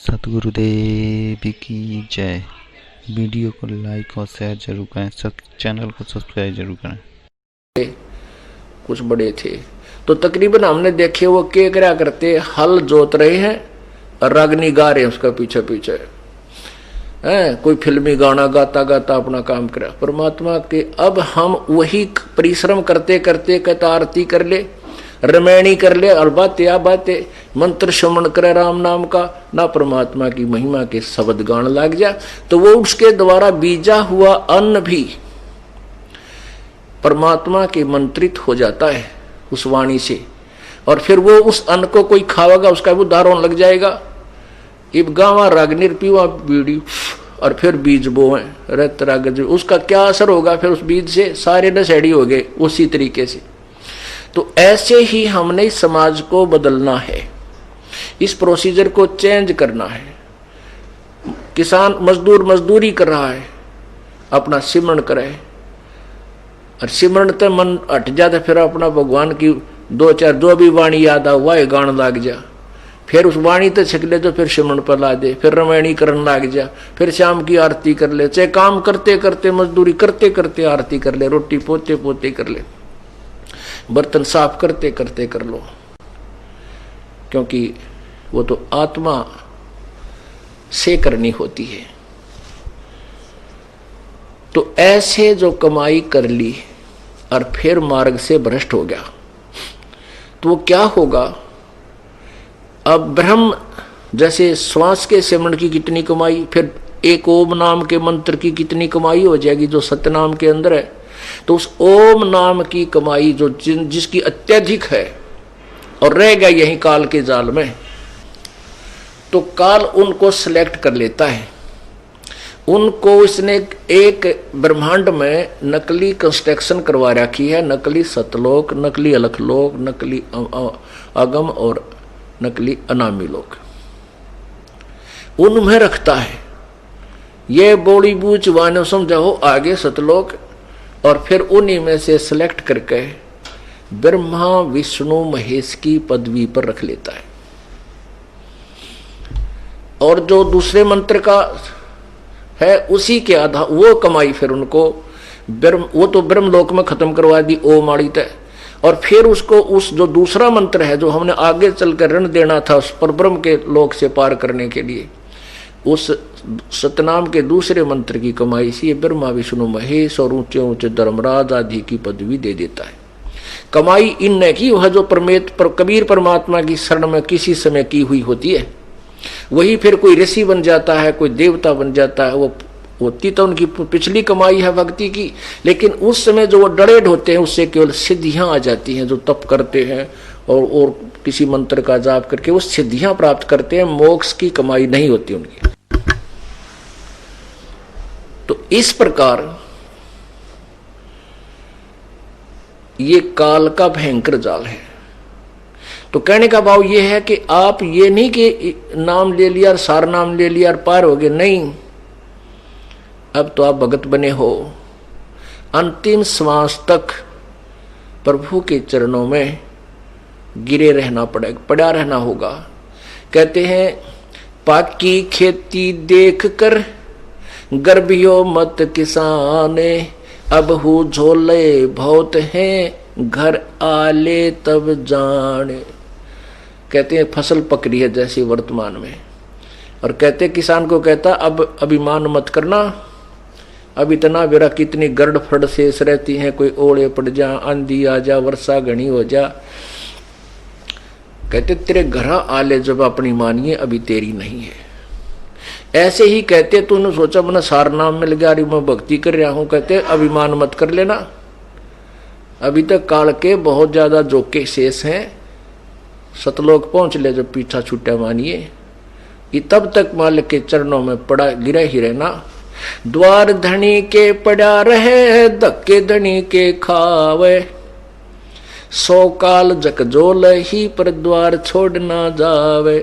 सतगुरुदेव की जय। वीडियो को लाइक और शेयर जरूर करें, चैनल को सब्सक्राइब जरूर करें। कुछ बड़े थे तो तकरीबन हमने देखे वो क्या करते, हल जोत रहे हैं और रागनी गा रहे हैं उसका पीछे पीछे है। कोई फिल्मी गाना गाता गाता अपना काम करे। परमात्मा के अब हम वही परिश्रम करते करते कहता आरती कर ले, रमैणी कर ले और बातें मंत्र श्रवण करे राम नाम का, ना परमात्मा की महिमा के शब्द गान लग जा, तो वो उसके द्वारा बीजा हुआ अन्न भी परमात्मा के मंत्रित हो जाता है उस वाणी से। और फिर वो उस अन्न को कोई खावेगा उसका भी उदाहरण लग जाएगा। इब गावा रागनिर पीवा बीड़ी और फिर बीज बोए रत राग, उसका क्या असर होगा फिर उस बीज से? सारे नशेड़ी हो गए उसी तरीके से। तो ऐसे ही हमने इस समाज को बदलना है, इस प्रोसीजर को चेंज करना है। किसान मजदूर मजदूरी कर रहा है, अपना सिमरण करे और सिमरण ते मन हट जाता, फिर अपना भगवान की दो चार जो भी वाणी याद आ वह गान लाग जा, फिर उस वाणी ते छिक ले तो फिर सिमरण पर ला दे, फिर रमैणी करने लाग जा, फिर शाम की आरती कर ले, चाहे काम करते करते मजदूरी करते करते आरती कर ले, रोटी पोते पोते कर ले, बर्तन साफ करते करते कर लो, क्योंकि वो तो आत्मा से करनी होती है। तो ऐसे जो कमाई कर ली और फिर मार्ग से भ्रष्ट हो गया तो वो क्या होगा? अब ब्रह्म जैसे श्वास के सिमरण की कितनी कमाई, फिर एक ओम नाम के मंत्र की कितनी कमाई हो जाएगी जो सतनाम के अंदर है। तो उस ओम नाम की कमाई जो जिसकी अत्यधिक है और रह गया यही काल के जाल में, तो काल उनको सिलेक्ट कर लेता है। उनको इसने एक ब्रह्मांड में नकली कंस्ट्रक्शन करवा रखी है, नकली सतलोक, नकली अलखलोक, नकली अगम और नकली अनामी लोक उनमें रखता है। ये बोली बूझ वानो समझाओ आगे सतलोक, और फिर उन्हीं में से सिलेक्ट करके ब्रह्मा विष्णु महेश की पदवी पर रख लेता है। और जो दूसरे मंत्र का है उसी के आधार वो कमाई फिर उनको वो तो ब्रह्मलोक में खत्म करवा दी ओम आड़ी तय, और फिर उसको उस जो दूसरा मंत्र है जो हमने आगे चलकर ऋण देना था उस पर ब्रह्म के लोक से पार करने के लिए, उस सतनाम के दूसरे मंत्र की कमाई से ब्रह्मा विष्णु महेश और ऊंचे ऊंचे धर्मराज आदि की पदवी दे देता है। कमाई इन की वह जो कबीर परमात्मा की शरण में किसी समय की हुई होती है, वही फिर कोई ऋषि बन जाता है, कोई देवता बन जाता है, वो होती तो उनकी पिछली कमाई है भक्ति की, लेकिन उस समय जो वो डरेड होते हैं उससे केवल सिद्धियां आ जाती हैं। जो तप करते हैं और किसी मंत्र का जाप करके वो सिद्धियां प्राप्त करते हैं, मोक्ष की कमाई नहीं होती उनकी। तो इस प्रकार ये काल का भयंकर जाल है। तो कहने का भाव ये है कि आप ये नहीं कि नाम ले लिया और सार नाम ले लिया और पार हो गए, नहीं। अब तो आप भगत बने हो, अंतिम श्वास तक प्रभु के चरणों में गिरे रहना पड़ा रहना होगा। कहते हैं पाकी खेती देख कर गर्भियो मत किसाने, अब हु झोले बहुत हैं घर आले तब जाने। कहते हैं फसल पक रही है जैसे वर्तमान में, और कहते किसान को कहता अब अभिमान मत करना, अब इतना बेरा कितनी गर्द फड़ शेष रहती हैं, कोई ओले पड़ जा, आंधी आ जा, वर्षा घनी हो जा। कहते तेरे घर आले जब अपनी मानिए अभी तेरी नहीं है। ऐसे ही कहते तूने सोचा मैंने सार नाम मिल गया, मैं भक्ति कर रहा हूं, कहते अभिमान मत कर लेना, अभी तक काल के बहुत ज्यादा जोके शेष हैं, सतलोक पहुंच ले जब पीछा छूटा मानिए। ये तब तक मालिक के चरणों में पड़ा गिरा ही रहना। द्वार धनी के पड़ा रहे, धक्के धनी के खावे, 100 काल जकजोल ही पर द्वार छोड़ ना जावे।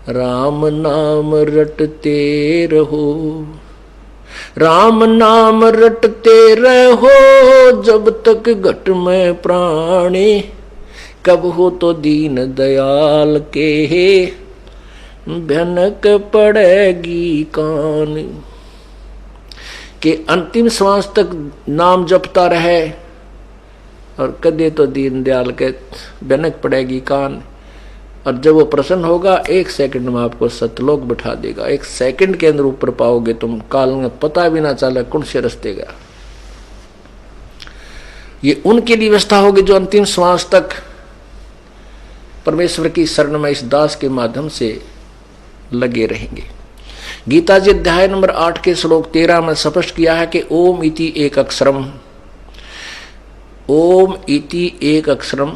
राम नाम रटते रहो, राम नाम रटते रहो, जब तक घट में प्राणी, कब हो तो दीन दयाल के भनक पड़ेगी कान। कि अंतिम श्वास तक नाम जपता रहे और कदे तो दीनदयाल के भनक पड़ेगी कान। और जब वो प्रसन्न होगा 1 सेकंड में आपको सतलोक बिठा देगा। 1 सेकंड के अंदर ऊपर पाओगे तुम, काल में पता भी ना चले कौन से रास्ते गया। ये उनके लिए व्यवस्था होगी जो अंतिम श्वास तक परमेश्वर की शरण में इस दास के माध्यम से लगे रहेंगे। गीता जी अध्याय नंबर 8 के श्लोक 13 में स्पष्ट किया है कि ओम इति एक अक्षरम, ओम इति एक अक्षरम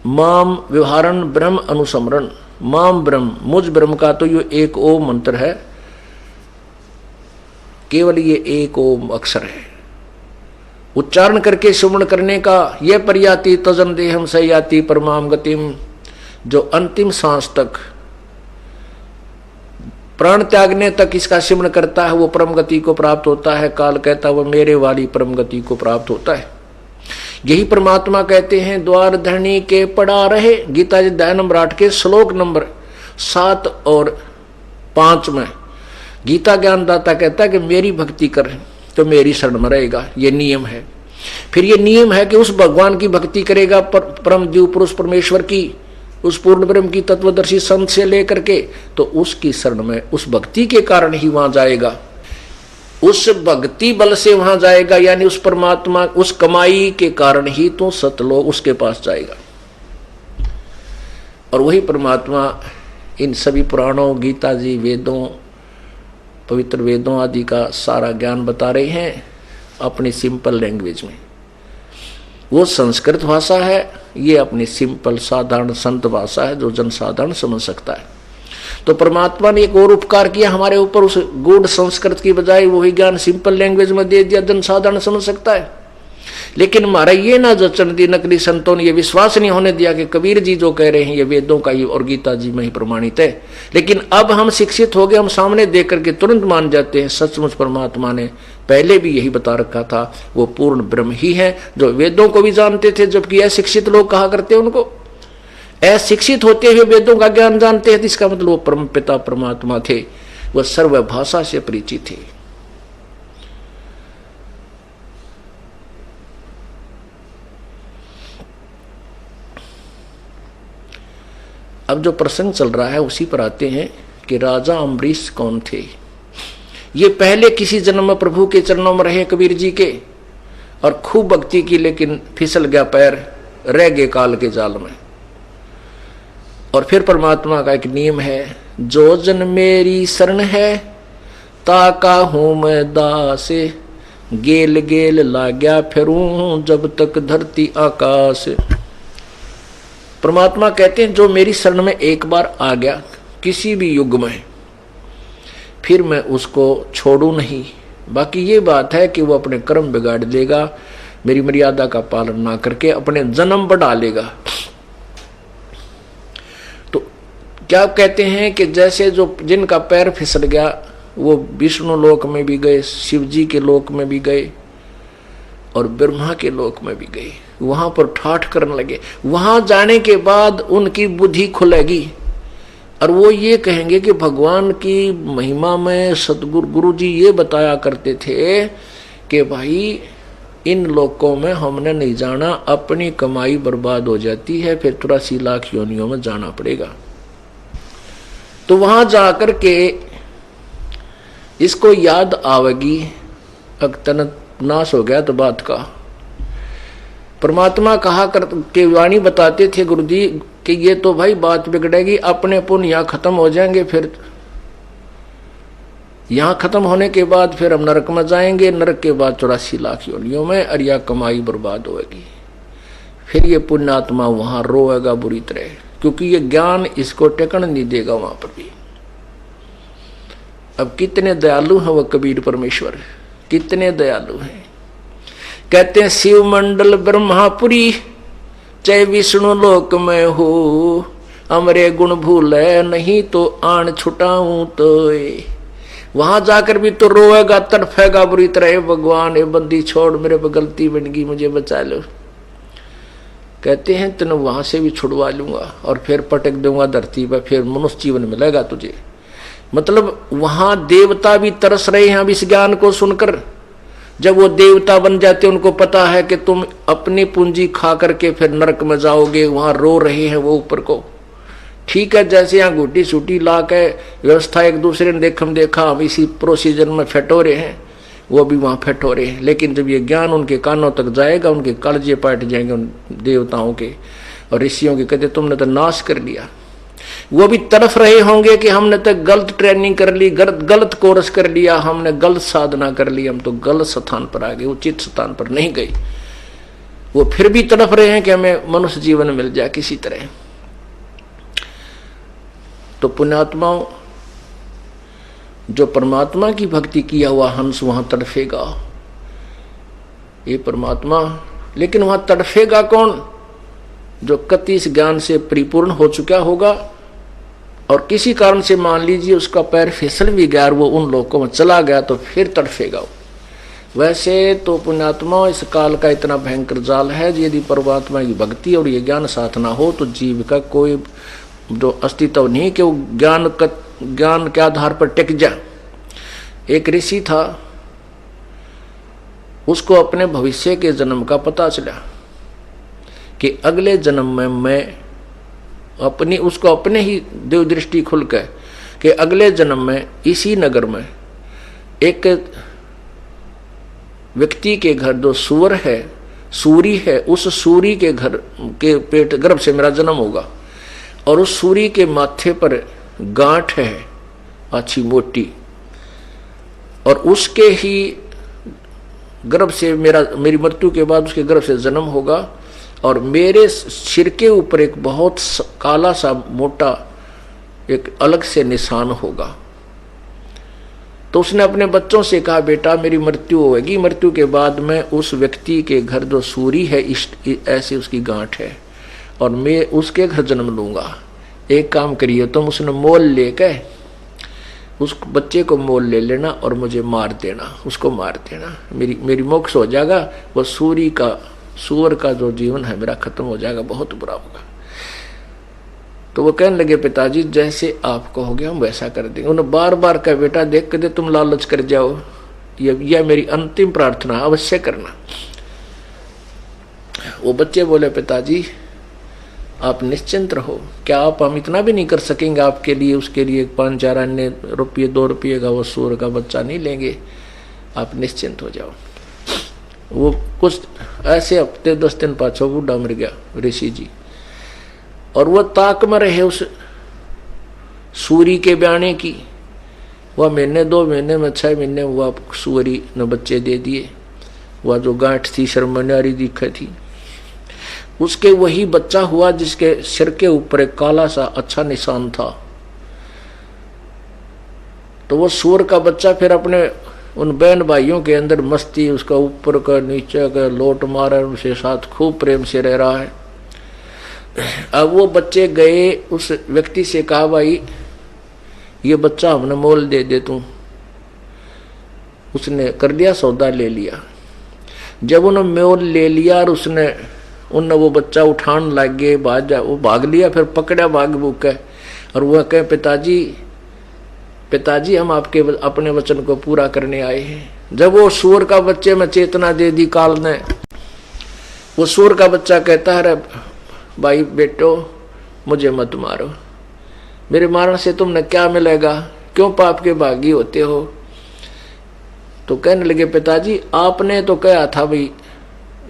माम व्यवहारन ब्रह्म अनुसमरण। माम ब्रह्म, मुझ ब्रह्म का तो ये एक ओम मंत्र है, केवल ये एक ओम अक्षर है। उच्चारण करके सुमरण करने का यह पर्याति तजन देहम सयाति परमाम गतिम। जो अंतिम सांस तक प्राण त्यागने तक इसका सिमरण करता है वो परम गति को प्राप्त होता है। काल कहता वो मेरे वाली परम गति को प्राप्त होता है। यही परमात्मा कहते हैं द्वार धरणी के पड़ा रहे। गीता जी अध्याय नंबर 8 के श्लोक नंबर 7 और 5 में गीता ज्ञानदाता कहता है कि मेरी भक्ति कर तो मेरी शरण में रहेगा। ये नियम है। फिर ये नियम है कि उस भगवान की भक्ति करेगा, परम जीव पुरुष परमेश्वर की, उस पूर्ण ब्रह्म की तत्वदर्शी संत से लेकर के, तो उसकी शरण में उस भक्ति के कारण ही वहां जाएगा। उस भक्ति बल से वहां जाएगा, यानी उस परमात्मा उस कमाई के कारण ही तो सतलोक उसके पास जाएगा। और वही परमात्मा इन सभी पुराणों, गीता जी, वेदों, पवित्र वेदों आदि का सारा ज्ञान बता रहे हैं अपनी सिंपल लैंग्वेज में। वो संस्कृत भाषा है, ये अपनी सिंपल साधारण संत भाषा है जो जनसाधारण समझ सकता है। तो परमात्मा ने एक और उपकार किया हमारे ऊपर, उस गूढ़ संस्कृत की बजाय वही ज्ञान सिंपल लैंग्वेज में दे दिया, जनसाधारण समझ सकता है। लेकिन हमारा ये ना जचन दी, नकली संतों ने ये विश्वास नहीं होने दिया कि कबीर जी जो कह रहे हैं ये वेदों का ही और गीता जी में ही प्रमाणित है। लेकिन अब हम शिक्षित हो गए, हम सामने देख करके तुरंत मान जाते हैं सचमुच परमात्मा ने पहले भी यही बता रखा था। वो पूर्ण ब्रह्म ही है जो वेदों को भी जानते थे, जबकि अशिक्षित लोग कहा करते उनको। अशिक्षित होते हुए वेदों का ज्ञान जानते हैं, इसका मतलब वो परम पिता परमात्मा थे, वह सर्व भाषा से परिचित थे। अब जो प्रसंग चल रहा है उसी पर आते हैं कि राजा अम्बरीश कौन थे। ये पहले किसी जन्म में प्रभु के चरणों में रहे कबीर जी के, और खूब भक्ति की, लेकिन फिसल गया पैर, रह गए काल के जाल में। और फिर परमात्मा का एक नियम है, जो जन मेरी शरण है ताका हूं मैं दास, गेल गेल लाग्या फिरूं जब तक धरती आकाश। परमात्मा कहते हैं जो मेरी शरण में एक बार आ गया किसी भी युग में, फिर मैं उसको छोड़ू नहीं। बाकी ये बात है कि वो अपने कर्म बिगाड़ देगा, मेरी मर्यादा का पालन ना करके अपने जन्म बढ़ा लेगा। तो क्या कहते हैं कि जैसे जो जिनका पैर फिसल गया वो विष्णु लोक में भी गए, शिव जी के लोक में भी गए और ब्रह्मा के लोक में भी गए, वहां पर ठाठ करने लगे। वहां जाने के बाद उनकी बुद्धि खुलेगी और वो ये कहेंगे कि भगवान की महिमा में सतगुरु गुरु जी ये बताया करते थे कि भाई इन लोकों में हमने नहीं जाना, अपनी कमाई बर्बाद हो जाती है, फिर 83 लाख योनियों में जाना पड़ेगा। तो वहां जाकर के इसको याद आवेगी, अक्तन नाश हो गया तो बात का। परमात्मा कहा कर के वाणी बताते थे गुरु जी कि ये तो भाई बात बिगड़ेगी, अपने पुण्य यहाँ खत्म हो जाएंगे, फिर यहाँ खत्म होने के बाद फिर हम नरक में जाएंगे, नरक के बाद 84 लाख योनियों में, और यह कमाई बर्बाद होगी। फिर ये पुण्यात्मा वहां रोएगा बुरी तरह, क्योंकि ये ज्ञान इसको टेकन नहीं देगा वहां पर भी। अब कितने दयालु हैं वह कबीर परमेश्वर, कितने दयालु हैं। कहते हैं शिव मंडल ब्रह्मापुरी चाहे विष्णु लोक में हो, हमरे गुण भूले नहीं तो आन छुटाऊं तो। वहां जाकर भी तो रोएगा, तड़फेगा बुरी तरह, भगवान ये बंदी छोड़, मेरे पर गलती बन गई, मुझे बचा लो। कहते हैं तेन वहां से भी छुड़वा लूंगा और फिर पटक दूंगा धरती पर, फिर मनुष्य जीवन मिलेगा तुझे। मतलब वहां देवता भी तरस रहे हैं अब इस ज्ञान को सुनकर। जब वो देवता बन जाते उनको पता है कि तुम अपनी पूंजी खा करके फिर नरक में जाओगे, वहां रो रहे हैं वो ऊपर को। ठीक है, जैसे यहाँ घुटी सूटी ला के व्यवस्था एक दूसरे ने देखा हम इसी प्रोसीजर में फटोरे हैं, वो भी वहां फटोरे हैं। लेकिन जब ये ज्ञान उनके कानों तक जाएगा, उनके कलजे पाट जाएंगे उन देवताओं के और ऋषियों के। कहते तुमने तो नाश कर लिया। वो भी तरफ रहे होंगे कि हमने तो गलत ट्रेनिंग कर ली, गलत कोर्स कर लिया, हमने गलत साधना कर ली, हम तो गलत स्थान पर आ गए, उचित स्थान पर नहीं गए। वो फिर भी तरफ रहे हैं कि हमें मनुष्य जीवन मिल जाए किसी तरह। तो पुण्यात्माओं, जो परमात्मा की भक्ति किया हुआ हंस वहां तड़फेगा, ये परमात्मा। लेकिन वहां तड़फेगा कौन? जो कति इस ज्ञान से परिपूर्ण हो चुका होगा और किसी कारण से मान लीजिए उसका पैर फिसल भी गया और वो उन लोगों में चला गया, तो फिर तड़फेगा। वैसे तो पुण्यात्मा, इस काल का इतना भयंकर जाल है, यदि परमात्मा की भक्ति और ये ज्ञान साथ ना हो तो जीव का कोई जो अस्तित्व नहीं कि वो ज्ञान के आधार पर टिक जाए। एक ऋषि था, उसको अपने भविष्य के जन्म का पता चला कि अगले जन्म में मैं उसको अपने ही देव दृष्टि खुल के कि अगले जन्म में इसी नगर में एक व्यक्ति के घर जो सूरी है, उस सूरी के घर के पेट गर्भ से मेरा जन्म होगा और उस सूरी के माथे पर गांठ है अच्छी मोटी, और उसके ही गर्भ से मेरी मृत्यु के बाद उसके गर्भ से जन्म होगा और मेरे सिर के ऊपर एक बहुत काला सा मोटा एक अलग से निशान होगा। तो उसने अपने बच्चों से कहा, बेटा मेरी मृत्यु होगी, मृत्यु के बाद में उस व्यक्ति के घर जो सूरी है ऐसी उसकी गांठ है और मैं उसके घर जन्म लूंगा। एक काम करिए तुम, उसने मोल लेके उस बच्चे को मोल ले लेना और मुझे मार देना, उसको मार देना, मेरी मोक्ष हो जाएगा। वो सूअर का जो जीवन है मेरा खत्म हो जाएगा, बहुत बुरा होगा। तो वो कहने लगे, पिताजी जैसे आप कहोगे हम वैसा कर देंगे। उन्होंने बार बार कहा, बेटा देख कर तुम लालच कर जाओ, यह मेरी अंतिम प्रार्थना अवश्य करना। वो बच्चे बोले, पिताजी आप निश्चिंत रहो, क्या आप हम इतना भी नहीं कर सकेंगे आपके लिए, उसके लिए 5-4 अन्य रुपये 2 रुपये का वो सूअर का बच्चा नहीं लेंगे, आप निश्चिंत हो जाओ। वो कुछ ऐसे हफ्ते 10 दिन पाछो बूढ़ा मर गया ऋषि जी, और वो ताक में रहे उस सूरी के ब्याने की। वह महीने 2 महीने में 6 महीने वह सूरी ने बच्चे दे दिए। वह जो गांठ थी शर्मन्यारी दिखे थी, उसके वही बच्चा हुआ जिसके सिर के ऊपर एक काला सा अच्छा निशान था। तो वो सूअर का बच्चा फिर अपने उन बहन भाइयों के अंदर मस्ती, उसका ऊपर का नीचे का लोट मारा, उनसे साथ खूब प्रेम से रह रहा है। अब वो बच्चे गए उस व्यक्ति से कहा, भाई ये बच्चा हमने मोल दे दे तू। उसने कर दिया, सौदा ले लिया। जब उन्होंने मोल ले लिया और उनने वो बच्चा उठान लग गए, वो भाग लिया, फिर पकड़ा भाग भूख है। और वह कहे, पिताजी हम आपके अपने वचन को पूरा करने आए हैं। जब वो सूअर का बच्चे में चेतना दे दी काल ने, वो सूअर का बच्चा कहता है, भाई बेटो मुझे मत मारो, मेरे मारने से तुमने क्या मिलेगा, क्यों पाप के भागी होते हो। तो कहने लगे, पिताजी आपने तो कहा था भाई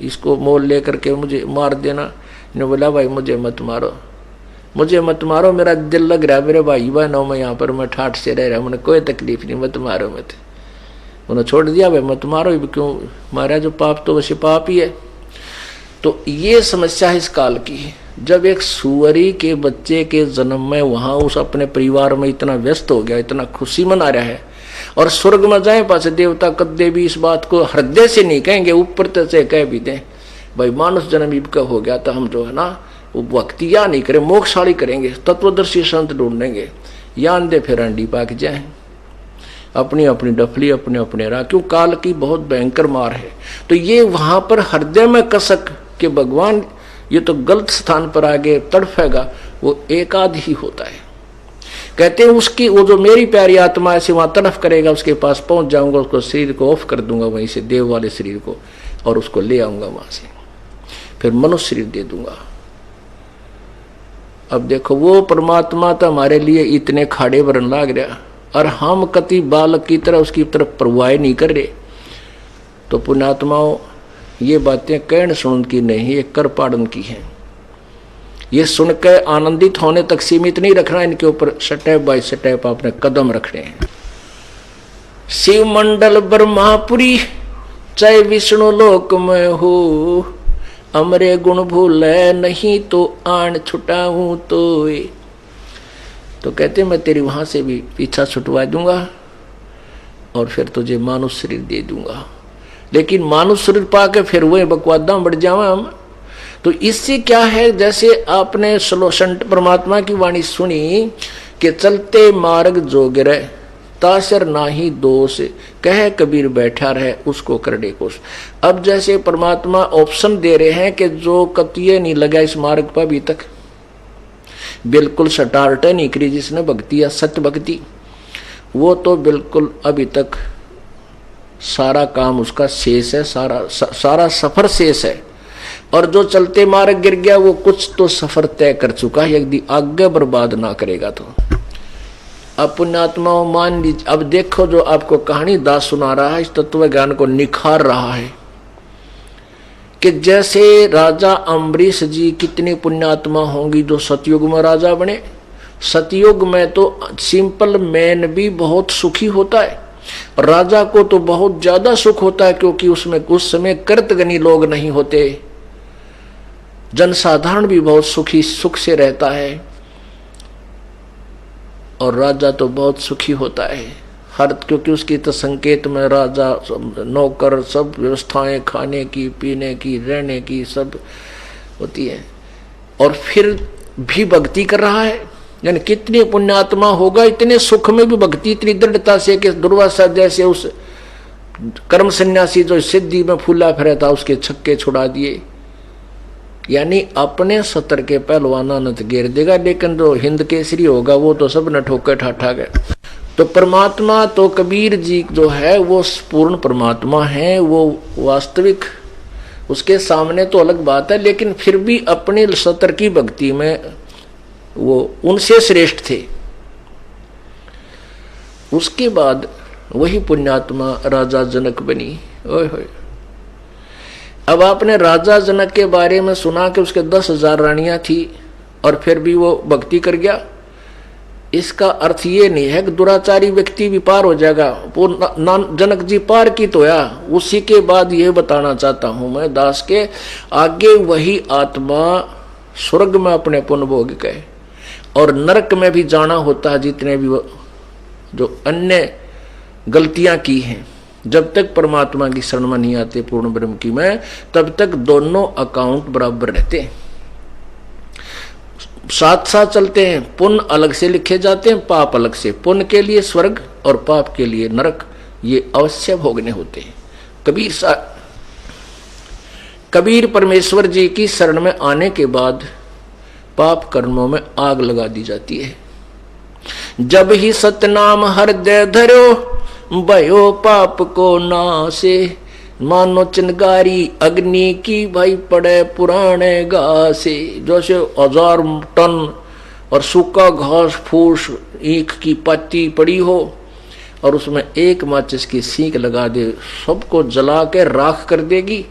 इसको मोल लेकर के मुझे मार देना। ने बोला, भाई मुझे मत मारो, मेरा दिल लग रहा है, मेरे भाई बहनों में यहाँ पर मैं ठाठ से रह रहा हूँ, मुझे कोई तकलीफ नहीं, मत मारो मत। उन्होंने छोड़ दिया, भाई मत मारो, क्यों मारा, जो पाप तो वैसे पाप ही है। तो ये समस्या है इस काल की। जब एक सुअरी के बच्चे के जन्म में वहां उस अपने परिवार में इतना व्यस्त हो गया, इतना खुशी मना रहा है, और स्वर्ग में जाए पास देवता कदे भी इस बात को हृदय से नहीं कहेंगे, ऊपर से कह भी दें भाई मानुष जन्म इबका हो गया, तो हम जो है ना वो भक्ति या नहीं करें, मोक्षशाली करेंगे, तत्वदर्शी संत ढूंढेंगे, यान दे फिर अंडी पाक जाए, अपनी अपनी डफली अपने अपने राह। क्यों काल की बहुत भयंकर मार है। तो ये वहां पर हृदय में कसक कि भगवान ये तो गलत स्थान पर आगे तड़फेगा, वो एक आध ही होता है। कहते हैं उसकी वो जो मेरी प्यारी आत्मा ऐसे वहां तड़फ करेगा, उसके पास पहुंच जाऊंगा, उसको शरीर को ऑफ कर दूंगा वहीं से, देव वाले शरीर को, और उसको ले आऊंगा वहां से, फिर मनुष्य शरीर दे दूंगा। अब देखो वो परमात्मा तो हमारे लिए इतने खाड़े बरन लाग रहा, और हम कति बालक की तरह उसकी तरफ परवाह नहीं कर रहे। तो पुण्यात्माओं, ये बातें कहन सुन की नहीं, ये कर पाड़न की है। ये सुनकर आनंदित होने तक सीमित नहीं रखना, इनके ऊपर स्टेप बाय स्टेप आपने कदम रखने हैं। शिव मंडल ब्रह्मापुरी चाहे विष्णु लोक में हो, अमरे गुण भूले नहीं तो आन छुटाऊं तो कहते मैं तेरी वहां से भी पीछा छुटवा दूंगा और फिर तुझे मानुष शरीर दे दूंगा। लेकिन मानुष शरीर पाके फिर वही बकवादा बढ़ जावा हम। तो इससे क्या है, जैसे आपने संत परमात्मा की वाणी सुनी कि चलते मार्ग जोगिरे तासर नाही दोष, कहे कबीर बैठा रहे उसको करने को। अब जैसे परमात्मा ऑप्शन दे रहे हैं कि जो कतिये नहीं लगा इस मार्ग पर अभी तक, बिल्कुल स्टार्ट नहीं करी जिसने भक्ति या सत्य भक्ति, वो तो बिल्कुल अभी तक सारा काम उसका शेष है, सारा सफर शेष है। और जो चलते मार्ग गिर गया वो कुछ तो सफर तय कर चुका है, यदि आगे बर्बाद ना करेगा तो। अब पुण्यात्माओं मान लीजिए, अब देखो जो आपको कहानी दास सुना रहा है इस तत्व ज्ञान को निखार रहा है कि जैसे राजा अम्बरीश जी कितनी पुण्यात्मा होंगी जो सतयुग में राजा बने। सतयुग में तो सिंपल मैन भी बहुत सुखी होता है, राजा को तो बहुत ज्यादा सुख होता है, क्योंकि उसमें उस समय कर्तगनी लोग नहीं होते, जनसाधारण भी बहुत सुख से रहता है, और राजा तो बहुत सुखी होता है हर, क्योंकि उसकी तो संकेत में राजा नौकर सब व्यवस्थाएं खाने की पीने की रहने की सब होती है, और फिर भी भक्ति कर रहा है। यानी कितनी पुण्यात्मा होगा, इतने सुख में भी भक्ति इतनी दृढ़ता से कि दुर्वासा जैसे उस कर्म सन्यासी जो सिद्धि में फूला फिरा था उसके छक्के छुड़ा दिए। यानी अपने सतर के पहलवाना न घेर देगा, लेकिन जो हिंद केसरी होगा वो तो सब न ठोकर ठाठा गए। तो परमात्मा तो कबीर जी जो है वो पूर्ण परमात्मा है, वो वास्तविक, उसके सामने तो अलग बात है, लेकिन फिर भी अपनी सतर की भक्ति में वो उनसे श्रेष्ठ थे। उसके बाद वही पुण्यात्मा राजा जनक बनी। ओए होए, अब आपने राजा जनक के बारे में सुना कि उसके 10,000 रानियां थी और फिर भी वो भक्ति कर गया। इसका अर्थ ये नहीं है कि दुराचारी व्यक्ति भी पार हो जाएगा, वो जनक जी पार की तो या। उसी के बाद ये बताना चाहता हूं मैं दास के आगे वही आत्मा स्वर्ग में अपने पुण्य भोग गए और नरक में भी जाना होता है, जितने भी जो अन्य गलतियां की हैं। जब तक परमात्मा की शरण में नहीं आते पूर्ण ब्रह्म की में, तब तक दोनों अकाउंट बराबर रहते हैं, साथ साथ चलते हैं। पुण्य अलग से लिखे जाते हैं, पाप अलग से। पुण्य के लिए स्वर्ग और पाप के लिए नरक, ये अवश्य भोगने होते हैं। कबीर परमेश्वर जी की शरण में आने के बाद पाप कर्मों में आग लगा दी जाती है। जब ही सतनाम हृदय धरो भयो पाप को नासे, मानो चिनगारी अग्नि की भाई पड़े पुराने घासे। जैसे 1000 टन और सूखा घास फूस ईख की पत्ती पड़ी हो और उसमें एक माचिस की सीख लगा दे, सबको जला के राख कर देगी,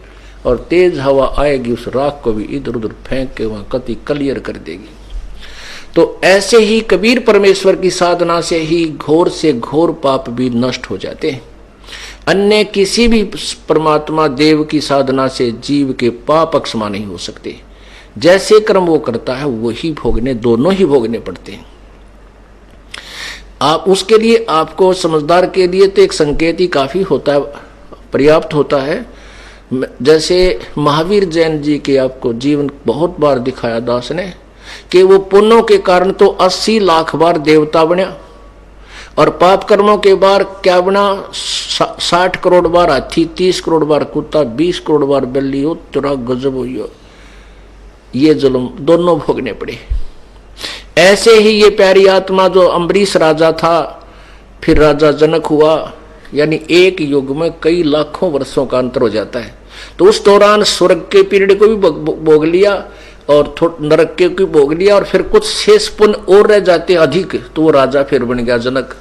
और तेज हवा आएगी उस राख को भी इधर उधर फेंक के वहां कति क्लियर कर देगी। तो ऐसे ही कबीर परमेश्वर की साधना से ही घोर से घोर पाप भी नष्ट हो जाते हैं। अन्य किसी भी परमात्मा देव की साधना से जीव के पाप अक्षमा नहीं हो सकते। जैसे कर्म वो करता है वही भोगने, दोनों ही भोगने पड़ते हैं। आप उसके लिए, आपको समझदार के लिए तो एक संकेत ही काफी होता है, पर्याप्त होता है। जैसे महावीर जैन जी के आपको जीवन बहुत बार दिखाया दास ने कि वो पुण्यों के कारण तो 80 लाख बार देवता बना, और पाप कर्मों के बार क्या बना, 60 करोड़ बार हाथी, 30 करोड़ बार कुत्ता, 20 करोड़ बार बिल्ली हो, तेरा गजब हो। ये जुल्म दोनों भोगने पड़े। ऐसे ही ये प्यारी आत्मा जो अम्बरीश राजा था, फिर राजा जनक हुआ, यानी एक युग में कई लाखों वर्षों का अंतर हो जाता है। तो उस दौरान स्वर्ग के पीरियड को भी भोग लिया और नरक के भी भोग लिया, और फिर कुछ शेष पुण्य और रह जाते अधिक, तो वो राजा फिर बन गया जनक।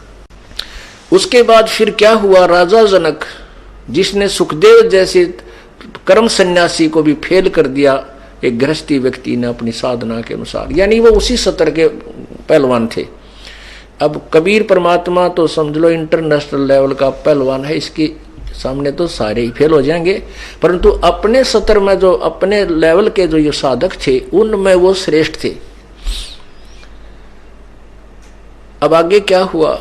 उसके बाद फिर क्या हुआ, राजा जनक जिसने सुखदेव जैसे कर्म सन्यासी को भी फेल कर दिया, एक गृहस्थी व्यक्ति ने अपनी साधना के अनुसार, यानी वो उसी सत्र के पहलवान थे। अब कबीर परमात्मा तो समझ लो इंटरनेशनल लेवल का पहलवान है, इसके सामने तो सारे ही फेल हो जाएंगे, परंतु अपने सत्र में जो अपने लेवल के जो ये साधक थे उनमें वो श्रेष्ठ थे। अब आगे क्या हुआ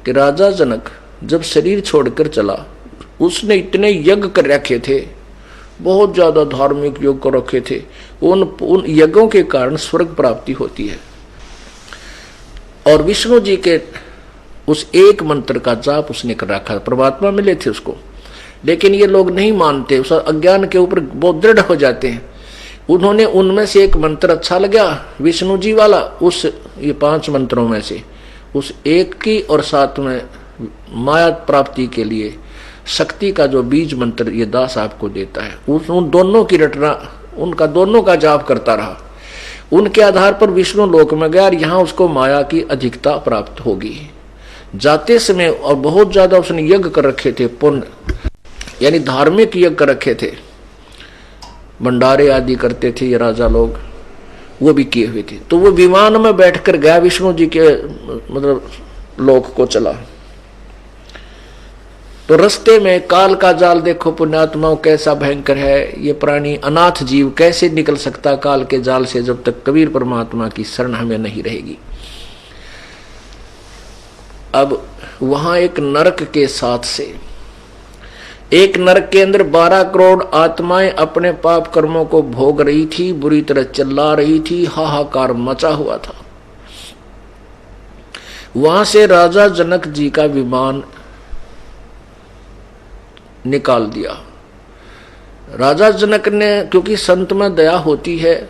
कि राजा जनक जब शरीर छोड़कर चला, उसने इतने यज्ञ कर रखे थे, बहुत ज्यादा धार्मिक योग कर रखे थे, उन यज्ञों के कारण स्वर्ग प्राप्ति होती है। और विष्णु जी के उस एक मंत्र का जाप उसने कर रखा, परमात्मा मिले थे उसको, लेकिन ये लोग नहीं मानते, उस अज्ञान के ऊपर बहुत दृढ़ हो जाते हैं। उन्होंने उनमें से एक मंत्र अच्छा लगा विष्णु जी वाला, उस ये 5 मंत्रों में से उस एक की, और साथ में माया प्राप्ति के लिए शक्ति का जो बीज मंत्र ये दास आपको देता है, उन दोनों की रटना, उनका दोनों का जाप करता रहा। उनके आधार पर विष्णु लोक में गया और यहाँ उसको माया की अधिकता प्राप्त होगी। जाते समय और बहुत ज्यादा उसने यज्ञ कर रखे थे, पुण्य यानी धार्मिक यज्ञ कर रखे थे, भंडारे आदि करते थे ये राजा लोग, वो भी किए हुए थे। तो वो विमान में बैठकर गया, विष्णु जी के मतलब लोक को चला। तो रास्ते में काल का जाल देखो पुण्यात्माओं कैसा भयंकर है, ये प्राणी अनाथ जीव कैसे निकल सकता काल के जाल से, जब तक कबीर परमात्मा की शरण हमें नहीं रहेगी। अब वहां एक नरक के साथ से, एक नरक के अंदर 12 करोड़ आत्माएं अपने पाप कर्मों को भोग रही थी, बुरी तरह चिल्ला रही थी, हाहाकार मचा हुआ था। वहां से राजा जनक जी का विमान निकाल दिया। राजा जनक ने, क्योंकि संत में दया होती है,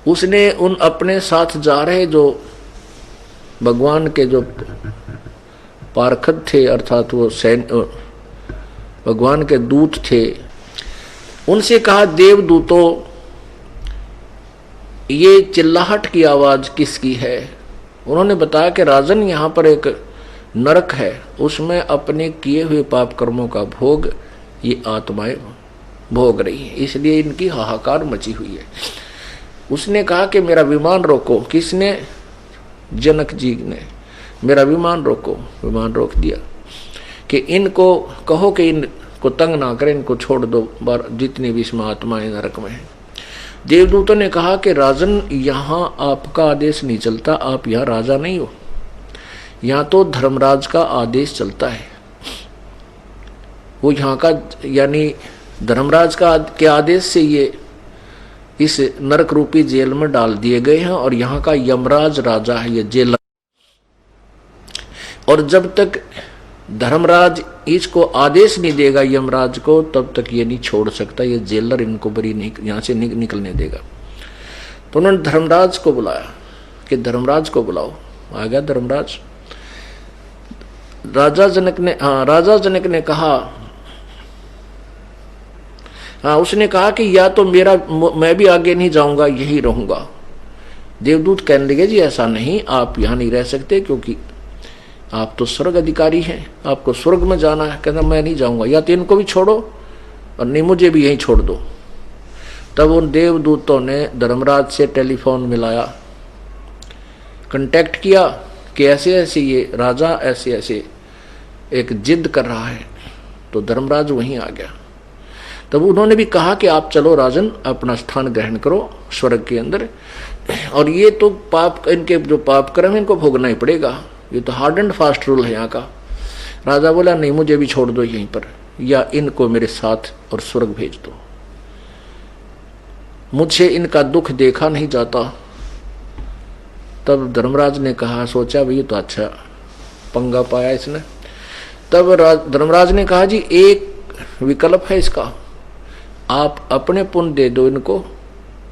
उसने उन अपने साथ जा रहे जो भगवान के जो पार्षद थे, अर्थात वो सैन्य भगवान के दूत थे, उनसे कहा देवदूतों ये चिल्लाहट की आवाज किसकी है। उन्होंने बताया कि राजन यहाँ पर एक नरक है, उसमें अपने किए हुए पाप कर्मों का भोग ये आत्माएं भोग रही है, इसलिए इनकी हाहाकार मची हुई है। उसने कहा कि मेरा विमान रोको। किसने? जनक जी ने, मेरा विमान रोको। विमान रोक दिया कि इनको कहो कि इनको तंग ना करें, इनको छोड़ दो, जितनी भी इसमें आत्माएं नरक में है। देवदूतों ने कहा कि राजन यहाँ आपका आदेश नहीं चलता, आप यहाँ राजा नहीं हो, यहाँ तो धर्मराज का आदेश चलता है। वो यहाँ का यानी धर्मराज का के आदेश से ये इस नरक रूपी जेल में डाल दिए गए हैं, और यहाँ का यमराज राजा है ये जेलर। और जब तक धर्मराज इसको आदेश नहीं देगा यमराज को, तब तक ये नहीं छोड़ सकता, ये जेलर इनको बरी नहीं यहाँ से निकलने देगा। तो उन्होंने धर्मराज को बुलाया कि धर्मराज को बुलाओ। आ गया धर्मराज। राजा जनक ने कहा, हाँ, उसने कहा कि या तो मैं भी आगे नहीं जाऊंगा, यही रहूंगा। देवदूत कहने लगे जी ऐसा नहीं, आप यहाँ नहीं रह सकते, क्योंकि आप तो स्वर्ग अधिकारी हैं, आपको स्वर्ग में जाना है। कहना मैं नहीं जाऊंगा, या तो इनको भी छोड़ो और नहीं मुझे भी यहीं छोड़ दो। तब उन देवदूतों ने धर्मराज से टेलीफोन मिलाया, कांटेक्ट किया कि ऐसे ऐसे ये राजा ऐसे ऐसे एक जिद कर रहा है। तो धर्मराज वहीं आ गया। तब उन्होंने भी कहा कि आप चलो राजन, अपना स्थान ग्रहण करो स्वर्ग के अंदर, और ये तो पाप, इनके जो पाप कर्म इनको भोगना ही पड़ेगा, ये तो हार्ड एंड फास्ट रूल है यहाँ का। राजा बोला नहीं, मुझे भी छोड़ दो यहीं पर, या इनको मेरे साथ और स्वर्ग भेज दो, मुझे इनका दुख देखा नहीं जाता। तब धर्मराज ने कहा, सोचा भाई तो अच्छा पंगा पाया इसने। तब धर्मराज ने कहा जी एक विकल्प है इसका, आप अपने पुण्य दे दो इनको,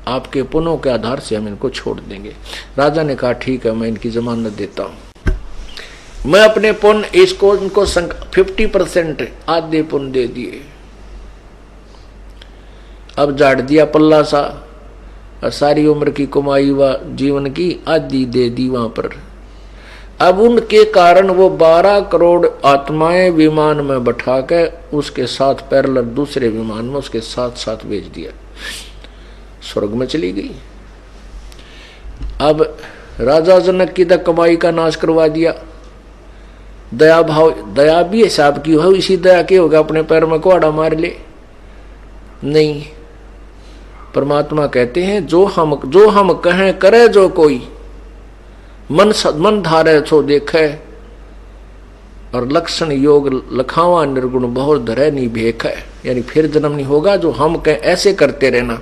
आपके पुण्यों के आधार से हम इनको छोड़ देंगे। राजा ने कहा ठीक है, मैं इनकी जमानत देता हूं। मैं अपने पुण्य इसको इनको 50% आधे पुण्य दे दिए। अब झाड़ दिया पल्ला सा, और सारी उम्र की कमाई व जीवन की आधी दे दी वहां पर। अब उनके कारण वो 12 करोड़ आत्माएं विमान में बैठा के उसके साथ पैरेलल दूसरे विमान में उसके साथ साथ भेज दिया, स्वर्ग में चली गई। अब राजा जनक की तक कमाई का नाश करवा दिया। दया भाव, दया भी हिसाब की हो, इसी दया के होगा अपने पैर में कुहाड़ा मार ले? नहीं। परमात्मा कहते हैं जो हम कहें करे जो कोई, मन धारे सो देखे, और लक्षण योग लखावा निर्गुण बहुत धरे नहीं भेख है। यानी फिर जन्म नहीं होगा। जो हम कहें ऐसे करते रहना,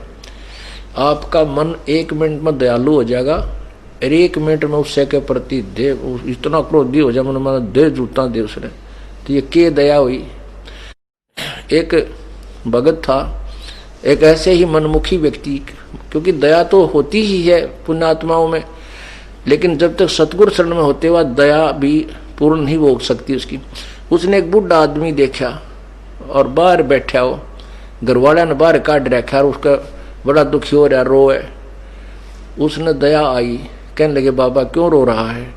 आपका मन 1 मिनट में दयालु हो जाएगा, और 1 मिनट में उससे के प्रति दे इतना क्रोधी हो जाए, मन दे जूता दे उसने। तो ये के दया हुई। एक भगत था, एक ऐसे ही मनमुखी व्यक्ति, क्योंकि दया तो होती ही है पुण्यात्माओं में, लेकिन जब तक सतगुरु शरण में होते हुआ दया भी पूर्ण नहीं हो सकती उसकी। उसने एक बुढ़ा आदमी देखा और बाहर बैठा हो, घरवाला ने बाहर काट रखा और उसका बड़ा दुखी हो रहा, रो है। उसने दया आई, कहने लगे बाबा क्यों रो रहा है?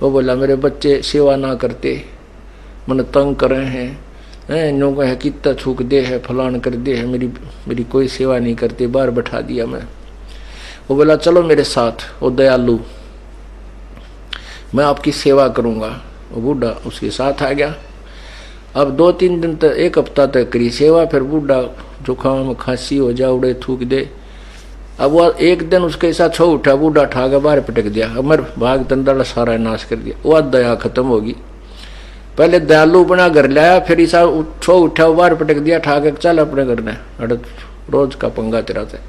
वो बोला मेरे बच्चे सेवा ना करते, मन तंग कर रहे हैं, नो कहे कितना छूक दे है, फलान कर दे है, मेरी कोई सेवा नहीं करते, बाहर बैठा दिया मैं। वो बोला चलो मेरे साथ, वो दयालु, मैं आपकी सेवा करूंगा। वो बूढ़ा उसके साथ आ गया। अब 2-3 दिन तक, 1 हफ्ता तक करी सेवा। फिर बूढ़ा जुकाम खांसी हो जा, उड़े थूक दे। अब वो एक दिन उसके साथ छो उठा, बूढ़ा ठा के बाहर पटक दिया, अमर भाग तंदाला सारा नाश कर दिया। वो दया खत्म होगी। पहले दयालु बना घर लाया, फिर ऐसा छो उठा, बाहर पटक दिया, ठा के चल अपने घर ने, रोज का पंगा तेरा से।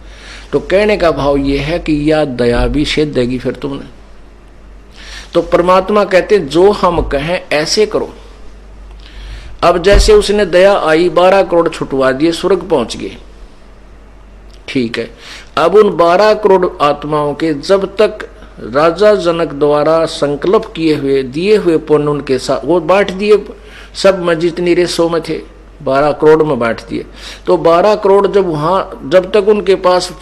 तो कहने का भाव ये है कि यह दया भी सिद्ध देगी फिर तुमने। तो परमात्मा कहते जो हम कहें ऐसे करो। अब जैसे उसने दया आई, 12 करोड़ छुटवा दिए, स्वर्ग पहुंच गए। ठीक है। अब उन 12 करोड़ आत्माओं के जब तक राजा जनक द्वारा संकल्प किए हुए दिए हुए पुण्य उनके साथ वो बांट दिए, सब में जितनी रेसों में थे 12 करोड़ में बांट दिए। तो 12 करोड़ जब तक उनके पास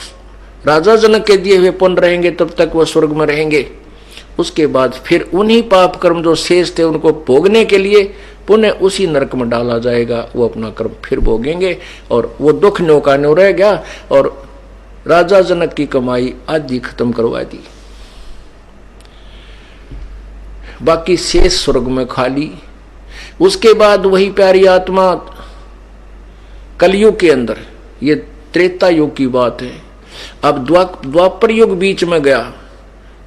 राजा जनक के दिए हुए पुण्य रहेंगे तब तक वो स्वर्ग में रहेंगे। उसके बाद फिर उन्हीं पाप कर्म जो शेष थे उनको भोगने के लिए पुनः उसी नरक में डाला जाएगा। वो अपना कर्म फिर भोगेंगे और वो दुख न्यो का न्यो रह गया। और राजा जनक की कमाई आधी खत्म करवा दी, बाकी शेष स्वर्ग में खाली। उसके बाद वही प्यारी आत्मा कलयुग के अंदर, ये त्रेता युग की बात है। अब द्वापर युग बीच में गया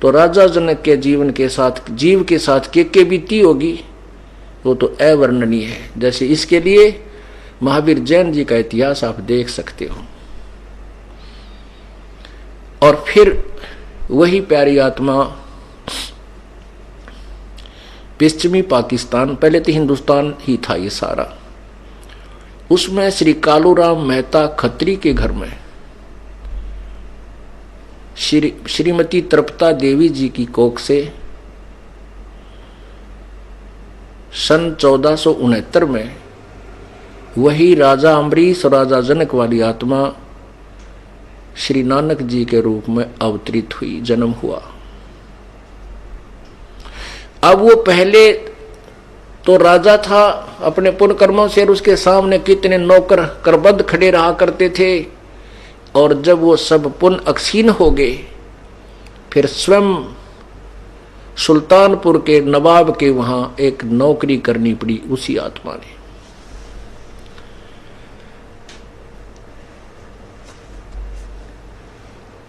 तो राजा जनक के जीवन के साथ जीव के साथ के बीती होगी, वो तो अवर्णनीय है। जैसे इसके लिए महावीर जैन जी का इतिहास आप देख सकते हो। और फिर वही प्यारी आत्मा पश्चिमी पाकिस्तान, पहले तो हिंदुस्तान ही था ये सारा, उसमें श्री कालूराम मेहता खत्री के घर में श्रीमती तृप्ता देवी जी की कोख से सन 1469 में वही राजा अम्बरीश और राजा जनक वाली आत्मा श्री नानक जी के रूप में अवतरित हुई, जन्म हुआ। अब वो पहले तो राजा था अपने पुण्य कर्मों से, और उसके सामने कितने नौकर करबद्ध खड़े रहा करते थे। और जब वो सब पुण्य अक्षीण हो गए, फिर स्वयं सुल्तानपुर के नवाब के वहां एक नौकरी करनी पड़ी उसी आत्मा ने।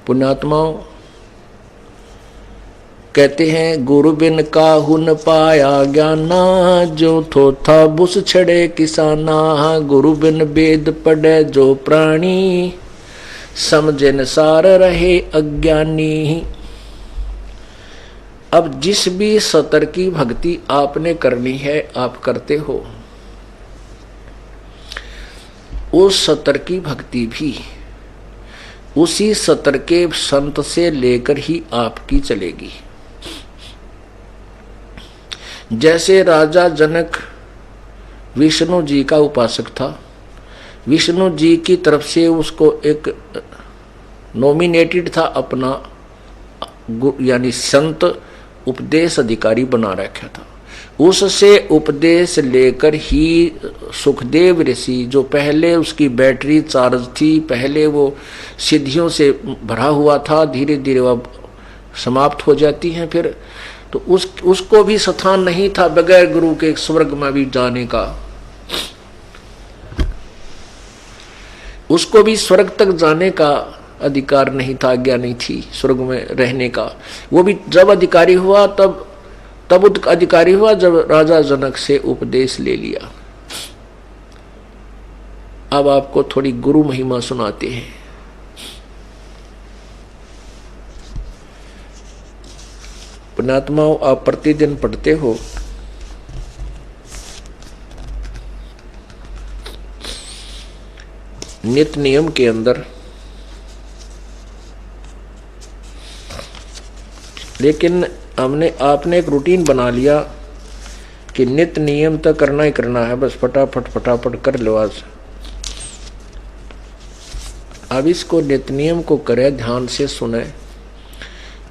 पुण्यात्माओं कहते हैं गुरु बिन काहू न पाया ज्ञाना, जो थो था बुस छड़े किसाना। गुरु बिन वेद पढ़े जो प्राणी, समझे न सार रहे अज्ञानी। अब जिस भी सतर की भक्ति आपने करनी है आप करते हो। उस सतर की भक्ति भी उसी सतर के संत से लेकर ही आपकी चलेगी। जैसे राजा जनक विष्णु जी का उपासक था, विष्णु जी की तरफ से उसको एक नॉमिनेटेड था अपना यानी संत उपदेश अधिकारी बना रखा था। उससे उपदेश लेकर ही सुखदेव ऋषि, जो पहले उसकी बैटरी चार्ज थी, पहले वो सिद्धियों से भरा हुआ था, धीरे धीरे वह समाप्त हो जाती हैं फिर, तो उसको भी स्थान नहीं था बगैर गुरु के स्वर्ग में भी जाने का। उसको भी स्वर्ग तक जाने का अधिकार नहीं था, आज्ञा नहीं थी स्वर्ग में रहने का। वो भी जब अधिकारी हुआ तब अधिकारी हुआ जब राजा जनक से उपदेश ले लिया। अब आपको थोड़ी गुरु महिमा सुनाते हैं। पुण्यात्माओं, आप प्रतिदिन पढ़ते हो नित्य नियम के अंदर, लेकिन आपने एक रूटीन बना लिया कि नित्य नियम तो करना ही करना है, बस फटाफट कर लो आज। अब इसको नित्य नियम को करे, ध्यान से सुने,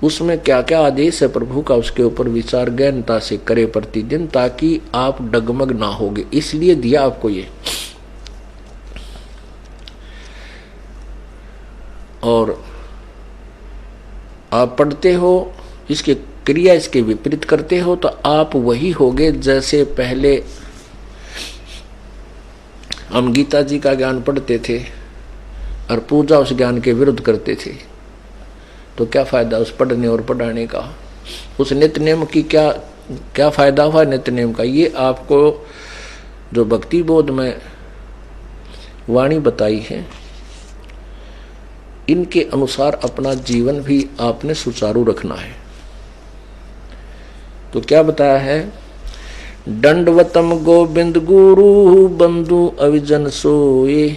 उसमें क्या क्या आदेश है प्रभु का, उसके ऊपर विचार गहनता से करे प्रतिदिन, ताकि आप डगमग ना होगे। इसलिए दिया आपको ये। और आप पढ़ते हो, इसके क्रिया इसके विपरीत करते हो, तो आप वही होगे जैसे पहले हम गीता जी का ज्ञान पढ़ते थे और पूजा उस ज्ञान के विरुद्ध करते थे। तो क्या फायदा उस पढ़ने और पढ़ाने का? उस नित्य नियम की क्या फायदा हुआ नित्य नियम का? ये आपको जो भक्ति बोध में वाणी बताई है, इनके अनुसार अपना जीवन भी आपने सुचारू रखना है। तो क्या बताया है? दंडवतम गोविंद गुरु बंधु अविजन सोए,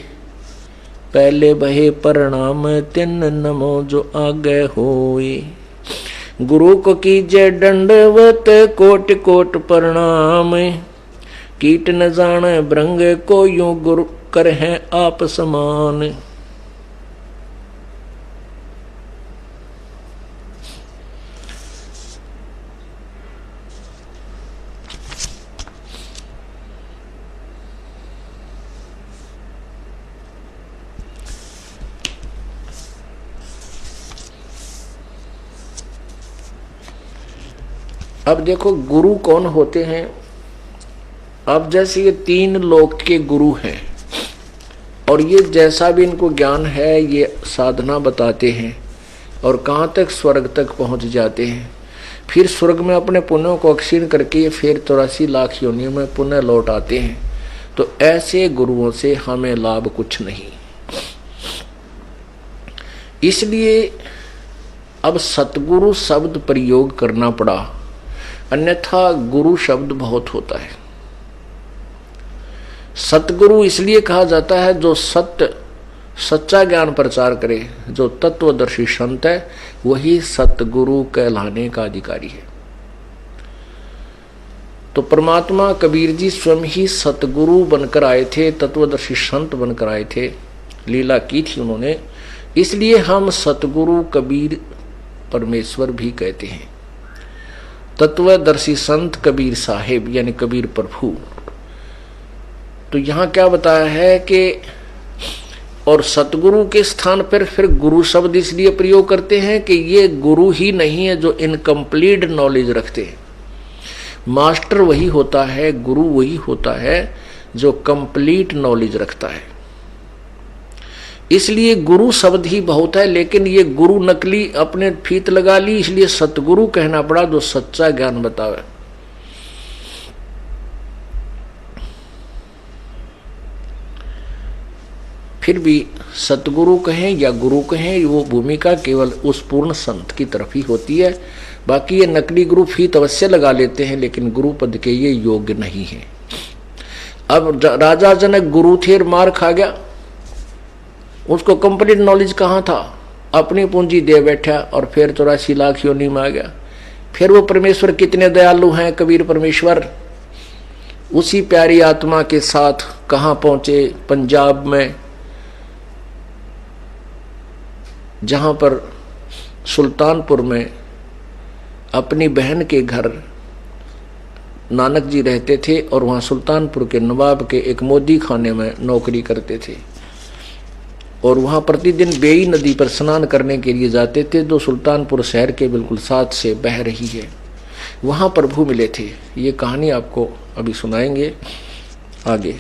पहले बहे प्रणाम तिन नमो जो आगे होए। गुरु को कीजे दंडवत कोट कोट प्रणाम, कीट न जाने भृंग को यूं गुरु कर हैं आप समान। अब देखो गुरु कौन होते हैं। अब जैसे ये 3 लोक के गुरु हैं और ये जैसा भी इनको ज्ञान है ये साधना बताते हैं और कहाँ तक स्वर्ग तक पहुँच जाते हैं। फिर स्वर्ग में अपने पुण्यों को अक्षीण करके ये फिर 84 लाख योनियों में पुण्य लौट आते हैं। तो ऐसे गुरुओं से हमें लाभ कुछ नहीं। इसलिए अब सतगुरु शब्द प्रयोग करना पड़ा, अन्यथा गुरु शब्द बहुत होता है। सतगुरु इसलिए कहा जाता है जो सच्चा ज्ञान प्रचार करे, जो तत्वदर्शी संत है वही सतगुरु कहलाने का अधिकारी है। तो परमात्मा कबीर जी स्वयं ही सतगुरु बनकर आए थे, तत्वदर्शी संत बनकर आए थे, लीला की थी उन्होंने। इसलिए हम सतगुरु कबीर परमेश्वर भी कहते हैं। तत्वदर्शी संत कबीर साहिब यानी कबीर प्रभु। तो यहाँ क्या बताया है कि और सतगुरु के स्थान पर फिर गुरु शब्द इसलिए प्रयोग करते हैं कि ये गुरु ही नहीं है जो इनकम्प्लीट नॉलेज रखते हैं। मास्टर वही होता है, गुरु वही होता है जो कंप्लीट नॉलेज रखता है। इसलिए गुरु शब्द ही बहुत है, लेकिन ये गुरु नकली अपने फीत लगा ली, इसलिए सतगुरु कहना पड़ा जो सच्चा ज्ञान बतावे। फिर भी सतगुरु कहें या गुरु कहें, वो भूमिका केवल उस पूर्ण संत की तरफ ही होती है। बाकी ये नकली गुरु फीत अवश्य लगा लेते हैं, लेकिन गुरु पद के ये योग्य नहीं है। अब राजा जनक गुरु थे, मार खा गया, उसको कंप्लीट नॉलेज कहाँ था, अपनी पूंजी दे बैठा और फिर 84 लाख योनि में आ गया। फिर वो परमेश्वर कितने दयालु हैं कबीर परमेश्वर, उसी प्यारी आत्मा के साथ कहाँ पहुंचे, पंजाब में, जहां पर सुल्तानपुर में अपनी बहन के घर नानक जी रहते थे और वहां सुल्तानपुर के नवाब के एक मोदी खाने में नौकरी करते थे और वहां प्रतिदिन बेई नदी पर स्नान करने के लिए जाते थे, जो सुल्तानपुर शहर के बिल्कुल साथ से बह रही है। वहां प्रभु मिले थे। ये कहानी आपको अभी सुनाएंगे आगे।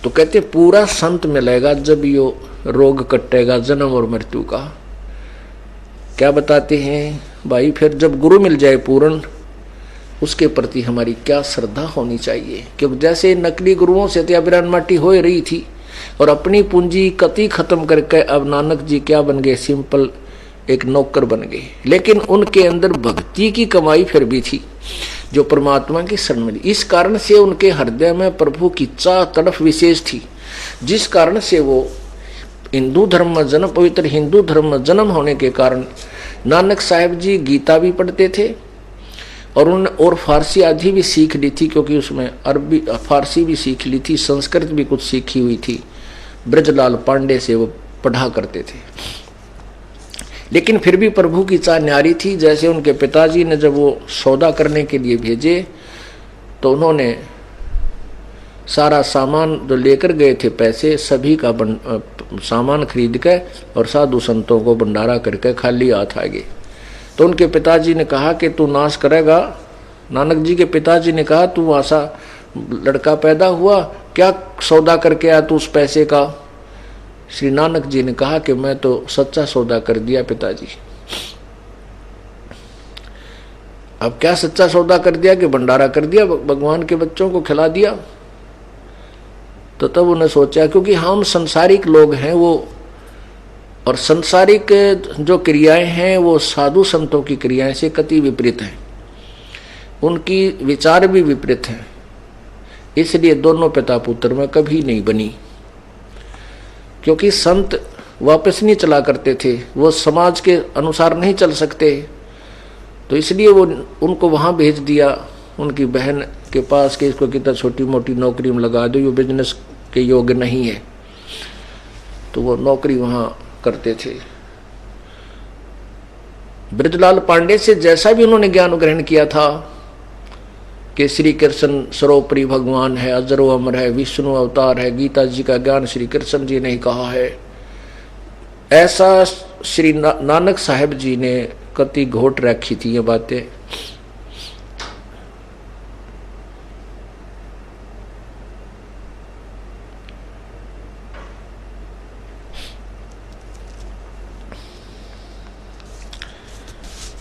तो कहते पूरा संत मिलेगा जब यो रोग कटेगा जन्म और मृत्यु का। क्या बताते हैं भाई, फिर जब गुरु मिल जाए पूर्ण, उसके प्रति हमारी क्या श्रद्धा होनी चाहिए। क्योंकि जैसे नकली गुरुओं से तो अबिरान माटी हो रही थी और अपनी पूंजी कति खत्म करके अब नानक जी क्या बन गए, सिंपल एक नौकर बन गए। लेकिन उनके अंदर भक्ति की कमाई फिर भी थी जो परमात्मा की शरण मिली। इस कारण से उनके हृदय में प्रभु की चाह तड़फ विशेष थी, जिस कारण से वो हिंदू धर्म में जन्म, पवित्र हिंदू धर्म में जन्म होने के कारण नानक साहब जी गीता भी पढ़ते थे और फारसी आदि भी सीख ली थी, क्योंकि उसमें अरबी फारसी भी सीख ली थी, संस्कृत भी कुछ सीखी हुई थी। ब्रजलाल पांडे से वो पढ़ा करते थे। लेकिन फिर भी प्रभु की चाह न्यारी थी। जैसे उनके पिताजी ने जब वो सौदा करने के लिए भेजे तो उन्होंने सारा सामान जो लेकर गए थे, पैसे सभी का सामान खरीद के और साधु संतों को भंडारा करके खाली हाथ आ गए। तो उनके पिताजी ने कहा कि तू नाश करेगा। नानक जी के पिताजी ने कहा तू ऐसा लड़का पैदा हुआ, क्या सौदा करके आया तू उस पैसे का। श्री नानक जी ने कहा कि मैं तो सच्चा सौदा कर दिया पिताजी। अब क्या सच्चा सौदा कर दिया कि भंडारा कर दिया, भगवान के बच्चों को खिला दिया। तो तब उन्हें सोचा, क्योंकि हम संसारिक लोग हैं वो, और संसारिक जो क्रियाएं हैं वो साधु संतों की क्रियाएं से कति विपरीत हैं, उनकी विचार भी विपरीत हैं। इसलिए दोनों पिता पुत्र में कभी नहीं बनी, क्योंकि संत वापस नहीं चला करते थे, वो समाज के अनुसार नहीं चल सकते। तो इसलिए वो उनको वहां भेज दिया उनकी बहन के पास कि इसको कितना छोटी मोटी नौकरी में लगा दो, ये बिजनेस के योग्य नहीं है। तो वो नौकरी वहां करते थे। ब्रजलाल पांडे से जैसा भी उन्होंने ज्ञान ग्रहण किया था कि श्री कृष्ण सर्वोपरि भगवान है, अजरो अमर है, विष्णु अवतार है, गीता जी का ज्ञान श्री कृष्ण जी ने ही कहा है, ऐसा श्री नानक साहब जी ने कति घोट रखी थी ये बातें।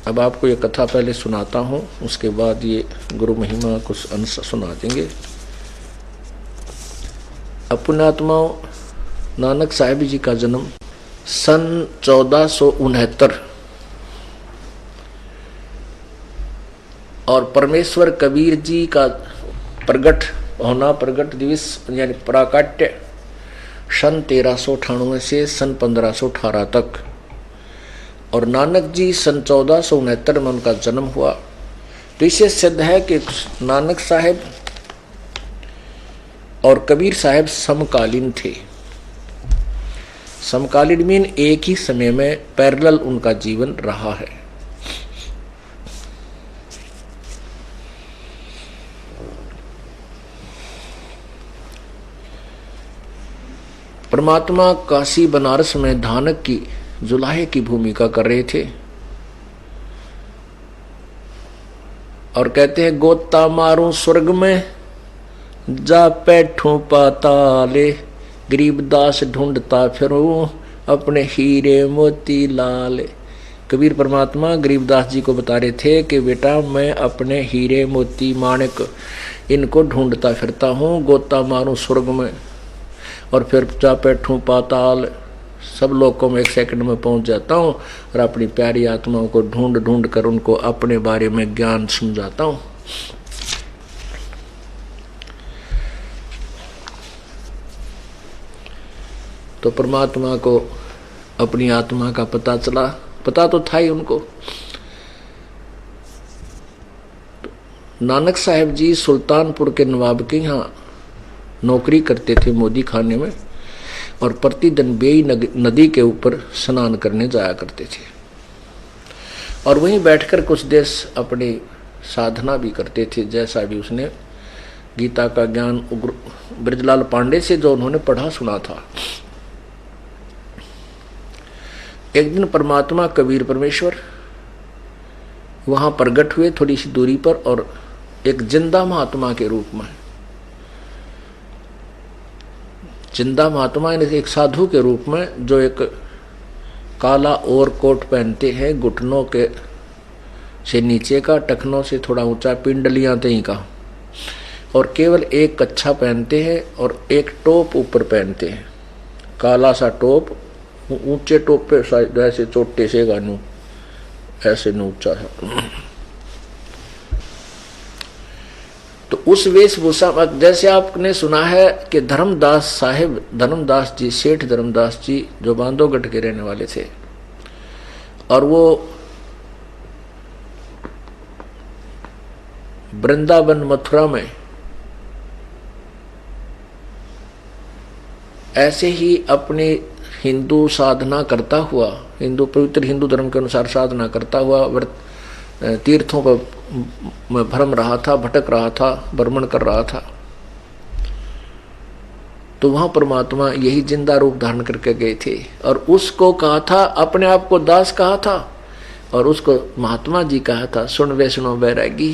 अब आपको ये कथा पहले सुनाता हूँ, उसके बाद ये गुरु महिमा कुछ अंश सुना देंगे। पुण्यात्माओं, नानक साहब जी का जन्म सन 1469 और परमेश्वर कबीर जी का प्रगट होना, प्रगट दिवस यानी प्राकट्य सन 1398 से सन 1518 तक, और नानक जी सन 1469 में उनका जन्म हुआ। तो इससे सिद्ध है कि नानक साहब और कबीर साहब समकालीन थे। समकालीन मीन एक ही समय में पैरेलल उनका जीवन रहा है। परमात्मा काशी बनारस में धानक की जुलाहे की भूमिका कर रहे थे और कहते हैं गोता मारूं स्वर्ग में जा बैठूं पाताले, गरीबदास ढूंढता फिरूं अपने हीरे मोती लाले। कबीर परमात्मा गरीबदास जी को बता रहे थे कि बेटा मैं अपने हीरे मोती माणिक इनको ढूंढता फिरता हूँ, गोता मारूं स्वर्ग में और फिर जा बैठूं पाताल, सब लोगों में एक सेकंड में पहुंच जाता हूँ और अपनी प्यारी आत्माओं को ढूंढ ढूंढ कर उनको अपने बारे में ज्ञान समझाता हूँ। तो परमात्मा को अपनी आत्मा का पता चला, पता तो था ही उनको। नानक साहब जी सुल्तानपुर के नवाब के यहाँ नौकरी करते थे मोदी खाने में, और प्रतिदिन बेई नदी के ऊपर स्नान करने जाया करते थे, और वहीं बैठकर कुछ देर अपनी साधना भी करते थे, जैसा भी उसने गीता का ज्ञान ब्रजलाल पांडे से जो उन्होंने पढ़ा सुना था। एक दिन परमात्मा कबीर परमेश्वर वहां प्रकट हुए थोड़ी सी दूरी पर, और एक जिंदा महात्मा के रूप में, जिंदा महात्मा एक साधु के रूप में, जो एक काला और कोट पहनते हैं, घुटनों के से नीचे का, टखनों से थोड़ा ऊंचा, पिंडलियां तई का, और केवल एक कच्छा पहनते हैं और एक टोप ऊपर पहनते हैं, काला सा टोप, ऊंचे टोप पे ऐसे चोटे से गानू ऐसे न ऊंचा है। तो उस वेशभूषा में, जैसे आपने सुना है कि धर्मदास साहिब, धर्मदास जी, सेठ धर्मदास जी जो बांधवगढ़ के रहने वाले थे, और वो वृंदावन मथुरा में ऐसे ही अपने हिंदू साधना करता हुआ, हिंदू पवित्र हिंदू धर्म के अनुसार साधना करता हुआ तीर्थों पर भ्रम रहा था, भटक रहा था, भ्रमण कर रहा था। तो वहां परमात्मा यही जिंदा रूप धारण करके गए थे, और उसको कहा था, अपने आप को दास कहा था, और उसको महात्मा जी कहा था, सुन वैष्णो बैरागी।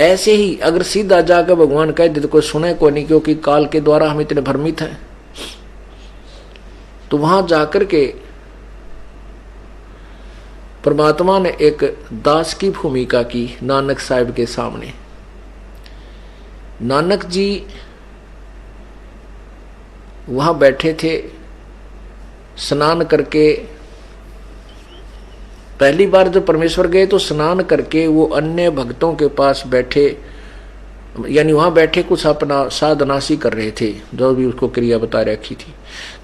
ऐसे ही अगर सीधा जाकर भगवान कह दे तो कोई सुने को नहीं, क्योंकि काल के द्वारा हम इतने भ्रमित हैं। तो वहां जाकर के परमात्मा ने एक दास की भूमिका की नानक साहब के सामने। नानक जी वहां बैठे थे, स्नान करके, पहली बार जब परमेश्वर गए तो स्नान करके वो अन्य भक्तों के पास बैठे, यानी वहां बैठे कुछ अपना साधनासी कर रहे थे, जो भी उसको क्रिया बता रखी थी।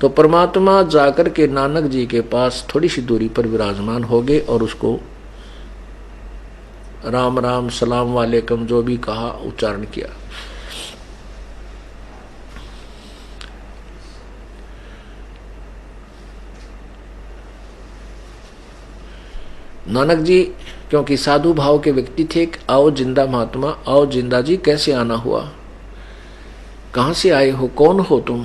तो परमात्मा जाकर के नानक जी के पास थोड़ी सी दूरी पर विराजमान हो गए, और उसको राम राम सलाम वालेकुम जो भी कहा उच्चारण किया। नानक जी क्योंकि साधु भाव के व्यक्ति थे, आओ जिंदा महात्मा, आओ जिंदा जी, कैसे आना हुआ, कहां से आए हो, कौन हो तुम?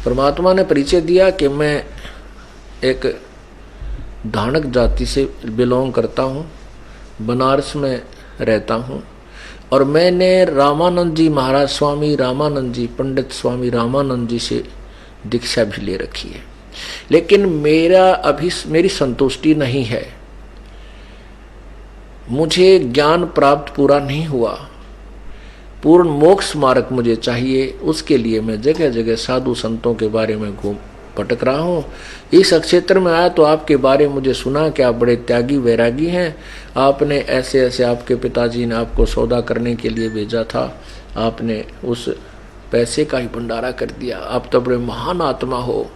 परमात्मा ने परिचय दिया कि मैं एक धानक जाति से बिलोंग करता हूं, बनारस में रहता हूं, और मैंने रामानंद जी महाराज, स्वामी रामानंद जी, पंडित स्वामी रामानंद जी से दीक्षा भी ले रखी है, लेकिन मेरी संतुष्टि नहीं है, मुझे ज्ञान प्राप्त पूरा नहीं हुआ, पूर्ण मोक्ष मार्ग मुझे चाहिए। उसके लिए मैं जगह जगह साधु संतों के बारे में घूम भटक रहा हूँ। इस क्षेत्र में आया तो आपके बारे में मुझे सुना कि आप बड़े त्यागी वैरागी हैं, आपने ऐसे ऐसे, आपके पिताजी ने आपको सौदा करने के लिए भेजा था, आपने उस पैसे का ही भंडारा कर दिया, आप तो बड़े महान आत्मा हो,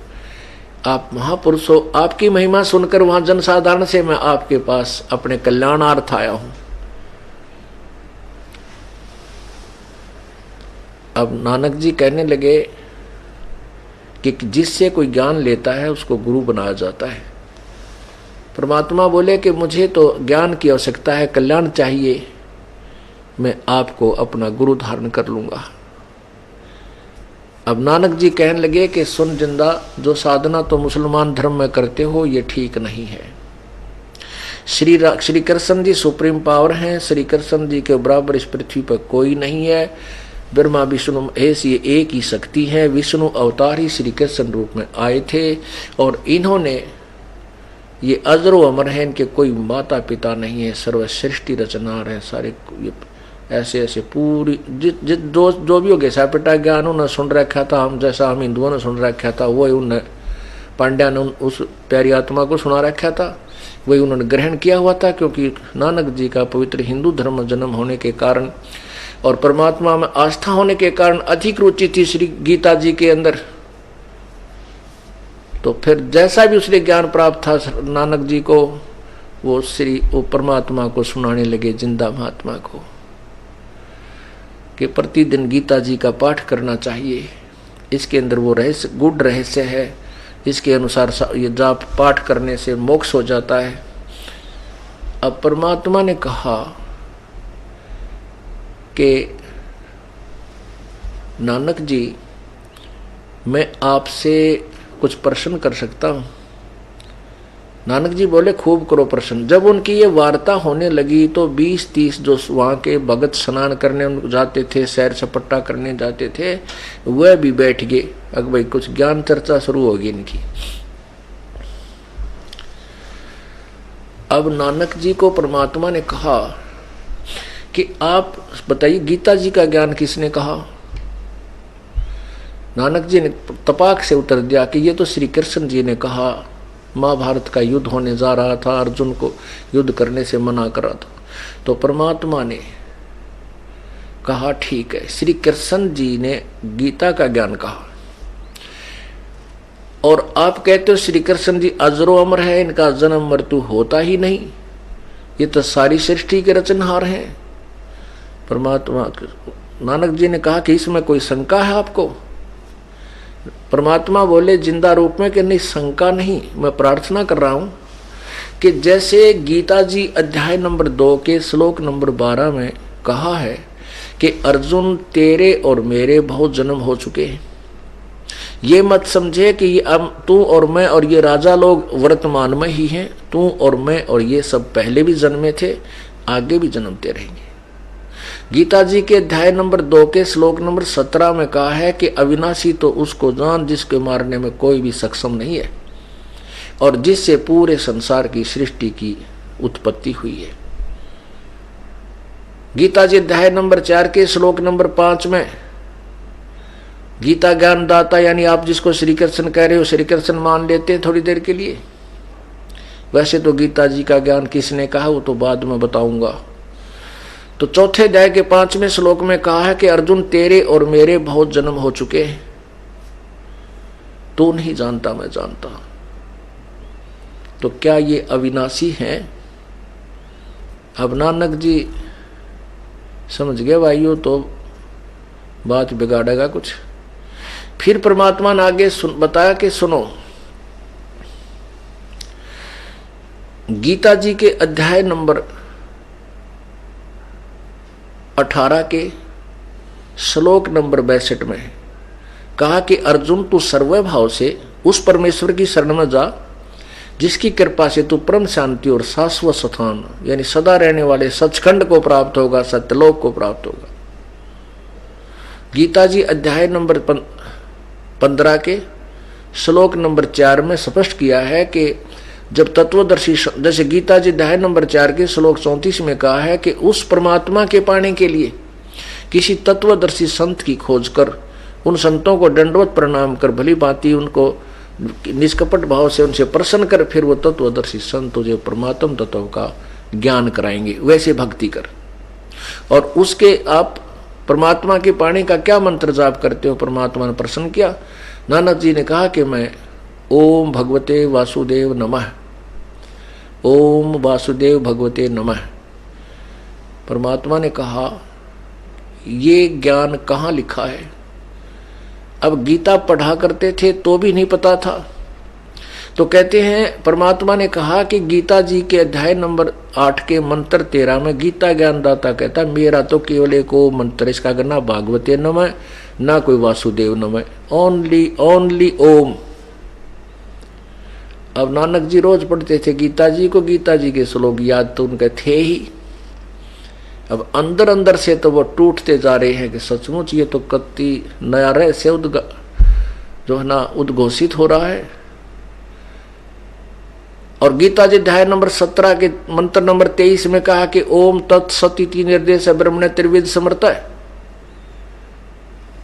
आप महापुरुष हो। आपकी महिमा सुनकर वहां जनसाधारण से मैं आपके पास अपने कल्याणार्थ आया हूं। अब नानक जी कहने लगे कि जिससे कोई ज्ञान लेता है उसको गुरु बनाया जाता है। परमात्मा बोले कि मुझे तो ज्ञान की आवश्यकता है, कल्याण चाहिए, मैं आपको अपना गुरु धारण कर लूंगा। अब नानक जी कहने लगे कि सुन जिंदा, जो साधना तो मुसलमान धर्म में करते हो ये ठीक नहीं है। श्री कृष्ण जी सुप्रीम पावर हैं, श्री कृष्ण जी के बराबर इस पृथ्वी पर कोई नहीं है। ब्रह्मा विष्णु महेश ये एक ही शक्ति है, विष्णु अवतार ही श्री कृष्ण रूप में आए थे, और इन्होंने ये अजरो अमर है, इनके कोई माता पिता नहीं है, सर्वश्रेष्ठी रचनार है सारे। ऐसे ऐसे पूरी जो भी हो गया सापेटा ज्ञान उन्हें सुन रखा था, हम जैसा हम हिंदुओं ने सुन रखा था वही उन्हें पांड्या ने उस प्यारी आत्मा को सुना रखा था, वही उन्होंने ग्रहण किया हुआ था। क्योंकि नानक जी का पवित्र हिंदू धर्म जन्म होने के कारण और परमात्मा में आस्था होने के कारण अधिक रुचि थी श्री गीता जी के अंदर। तो फिर जैसा भी उसने ज्ञान प्राप्त था नानक जी को, वो परमात्मा को सुनाने लगे, जिंदा महात्मा को, कि प्रतिदिन गीता जी का पाठ करना चाहिए। इसके अंदर वो रहस्य, गूढ़ रहस्य है। इसके अनुसार ये जाप पाठ करने से मोक्ष हो जाता है। अब परमात्मा ने कहा कि नानक जी, मैं आपसे कुछ प्रश्न कर सकता हूं? नानक जी बोले, खूब करो प्रश्न। जब उनकी ये वार्ता होने लगी तो 20-30 जो वहां के भगत स्नान करने जाते थे, सैर सपट्टा करने जाते थे, वह भी बैठ गए। अब भाई कुछ ज्ञान चर्चा शुरू होगी इनकी। अब नानक जी को परमात्मा ने कहा कि आप बताइए, गीता जी का ज्ञान किसने कहा? नानक जी ने तपाक से उत्तर दिया कि ये तो श्री कृष्ण जी ने कहा। महाभारत का युद्ध होने जा रहा था, अर्जुन को युद्ध करने से मना करा था। तो परमात्मा ने कहा, ठीक है, श्री कृष्ण जी ने गीता का ज्ञान कहा और आप कहते हो श्री कृष्ण जी अजरो अमर है, इनका जन्म मृत्यु होता ही नहीं, ये तो सारी सृष्टि के रचनहार हैं। परमात्मा नानक जी ने कहा कि इसमें कोई शंका है आपको? परमात्मा बोले जिंदा रूप में कि नहीं, शंका नहीं, मैं प्रार्थना कर रहा हूं कि जैसे गीता जी अध्याय नंबर 2 के श्लोक नंबर 12 में कहा है कि अर्जुन तेरे और मेरे बहुत जन्म हो चुके हैं, ये मत समझे कि अब तू और मैं और ये राजा लोग वर्तमान में ही हैं। तू और मैं और ये सब पहले भी जन्मे थे, आगे भी जन्मते रहेंगे। गीता जी के अध्याय नंबर 2 के श्लोक नंबर 17 में कहा है कि अविनाशी तो उसको जान जिसके मारने में कोई भी सक्षम नहीं है और जिससे पूरे संसार की सृष्टि की उत्पत्ति हुई है। गीता जी अध्याय नंबर 4 के श्लोक नंबर 5 में गीता ज्ञान दाता यानी आप जिसको श्री कृष्ण कह रहे हो, श्री कृष्ण मान लेते हैं थोड़ी देर के लिए। वैसे तो गीता जी का ज्ञान किसने कहा वो तो बाद में बताऊंगा। तो चौथे अध्याय के 5वें श्लोक में कहा है कि अर्जुन तेरे और मेरे बहुत जन्म हो चुके हैं, तू नहीं जानता मैं जानता। तो क्या ये अविनाशी हैं? अब नानक जी समझ गए भाइयों, तो बात बिगाड़ेगा कुछ। फिर परमात्मा ने आगे बताया कि सुनो, गीता जी के अध्याय नंबर 18 के श्लोक नंबर 62 में कहा कि अर्जुन तू सर्वभाव से उस परमेश्वर की शरण में जा जिसकी कृपा से तू परम शांति और शाश्वत स्थान यानी सदा रहने वाले सचखंड को प्राप्त होगा, सत्यलोक को प्राप्त होगा। गीता जी अध्याय नंबर 15 के श्लोक नंबर 4 में स्पष्ट किया है कि जब तत्वदर्शी, जैसे गीता जी अध्याय नंबर 4 के श्लोक 34 में कहा है कि उस परमात्मा के पाने के लिए किसी तत्वदर्शी संत की खोज कर उन संतों को दंडवत प्रणाम कर भली भांति उनको निष्कपट भाव से उनसे प्रसन्न कर, फिर वो तत्वदर्शी संत तुझे परमात्म तत्व का ज्ञान कराएंगे, वैसे भक्ति कर। और उसके आप परमात्मा के पाने का क्या मंत्र जाप करते हो? परमात्मा ने प्रसन्न किया। नानक जी ने कहा कि मैं ओम भगवते वासुदेव नमः, ओम वासुदेव भगवते नमः। परमात्मा ने कहा ये ज्ञान कहाँ लिखा है? अब गीता पढ़ा करते थे तो भी नहीं पता था। तो कहते हैं परमात्मा ने कहा कि गीता जी के अध्याय नंबर 8 के मंत्र 13 में गीता ज्ञानदाता कहता मेरा तो केवल एक ओ मंत्र, इसका ना भागवते नमः ना कोई वासुदेव नमः, ओनली ओम। अब नानक जी रोज पढ़ते थे गीता जी को, गीता जी के श्लोक याद तो उनके थे ही। अब अंदर अंदर से तो वो टूटते जा रहे हैं कि सचमुच ये तो कत्ती नया रहस्य जो है ना उद्घोषित हो रहा है। और गीता जी अध्याय नंबर 17 के मंत्र नंबर 23 में कहा कि ओम तत्सति निर्देश ब्रह्मण्य त्रिविध समर्थ है।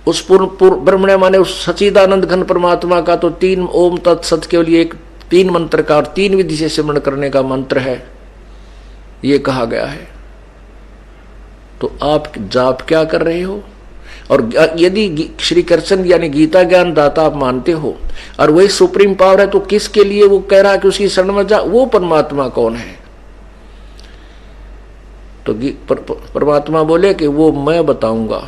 उस पूर्ण ब्रह्मण्य माने उस सच्चिदानंद घन परमात्मा का तो 3 ओम तत्सत के लिए एक 3 मंत्र का और 3 विधि से सिमरण करने का मंत्र है, ये कहा गया है। तो आप जाप क्या कर रहे हो? और यदि श्री कृष्ण यानी गीता ज्ञान दाता आप मानते हो और वही सुप्रीम पावर है, तो किसके लिए वो कह रहा है कि उसकी शरण में जा? वो परमात्मा कौन है? तो परमात्मा बोले कि वो मैं बताऊंगा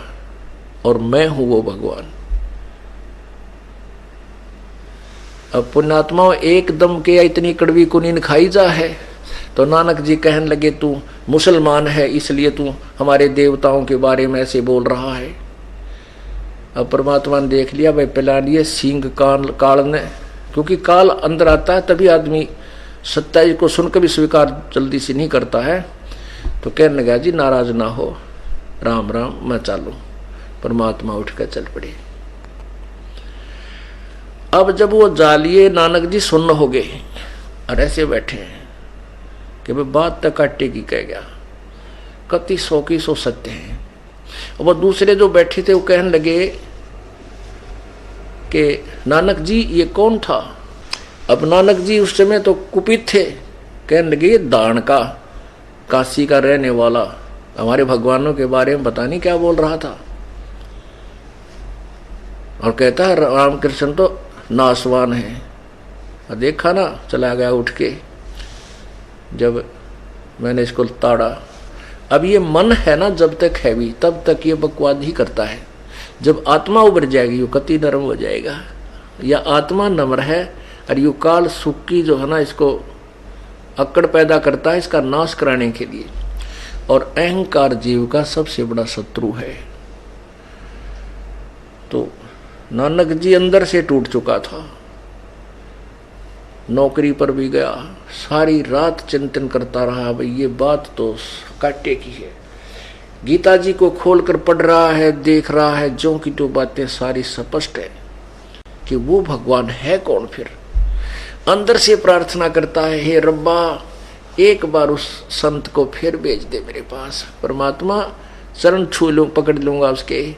और मैं हूं वो भगवान। अब पुण्यात्माओं एकदम के इतनी कड़वी कुनीन खाई जा है, तो नानक जी कहने लगे तू मुसलमान है इसलिए तू हमारे देवताओं के बारे में ऐसे बोल रहा है। अब परमात्मा ने देख लिया भाई पिला लिए सींग काल ने, क्योंकि काल अंदर आता है तभी आदमी सच्चाई को सुनकर भी स्वीकार जल्दी से नहीं करता है। तो कहने लगा जी नाराज ना हो, राम राम मैं चालू। परमात्मा उठकर चल पड़े। अब जब वो जालिए नानक जी सुन्न हो गए और ऐसे बैठे हैं कि भाई बात तक काटे की कह गया, कति सौ की सौ सत्य है। और वो दूसरे जो बैठे थे वो कहने लगे कि नानक जी ये कौन था? अब नानक जी उस समय तो कुपित थे, कहने लगे ये दान का काशी का रहने वाला हमारे भगवानों के बारे में पता नहीं क्या बोल रहा था। और कहता है रामकृष्ण तो नासवान है। और देखा ना, चला गया उठ के। जब मैंने इसको ताड़ा, अब ये मन है ना जब तक है भी तब तक ये बकवाद ही करता है। जब आत्मा उभर जाएगी यो कति नरम हो जाएगा। या आत्मा नम्र है और यू काल सुख की जो है ना इसको अक्कड़ पैदा करता है इसका नाश कराने के लिए। और अहंकार जीव का सबसे बड़ा शत्रु है। तो नानक जी अंदर से टूट चुका था, नौकरी पर भी गया, सारी रात चिंतन करता रहा भाई ये बात तो काटे की है। गीता जी को खोलकर पढ़ रहा है, देख रहा है, जो की तो बातें सारी स्पष्ट है कि वो भगवान है कौन। फिर अंदर से प्रार्थना करता है, हे रब्बा एक बार उस संत को फिर भेज दे मेरे पास। परमात्मा चरण छू लूं, पकड़ लूंगा उसके,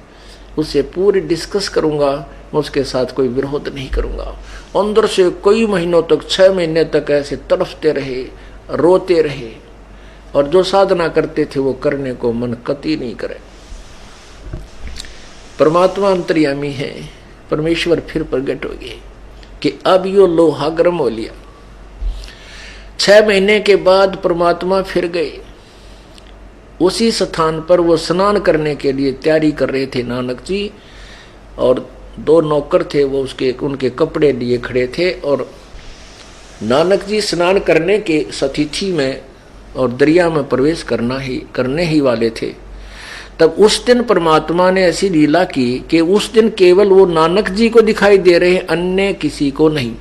उससे पूरी डिस्कस करूंगा, मैं उसके साथ कोई विरोध नहीं करूंगा। अंदर से कई महीनों तक 6 महीने तक ऐसे तड़फते रहे, रोते रहे और जो साधना करते थे वो करने को मन कति नहीं करे। परमात्मा अंतर्यामी है, परमेश्वर फिर प्रकट हो गए कि अब यो लोहा गर्म हो लिया। 6 महीने के बाद परमात्मा फिर गए उसी स्थान पर। वो स्नान करने के लिए तैयारी कर रहे थे नानक जी, और 2 नौकर थे वो उनके कपड़े लिए खड़े थे। और नानक जी स्नान करने के सतिथि में और दरिया में प्रवेश करने ही वाले थे। तब उस दिन परमात्मा ने ऐसी लीला की कि उस दिन केवल वो नानक जी को दिखाई दे रहे हैं, अन्य किसी को नहीं।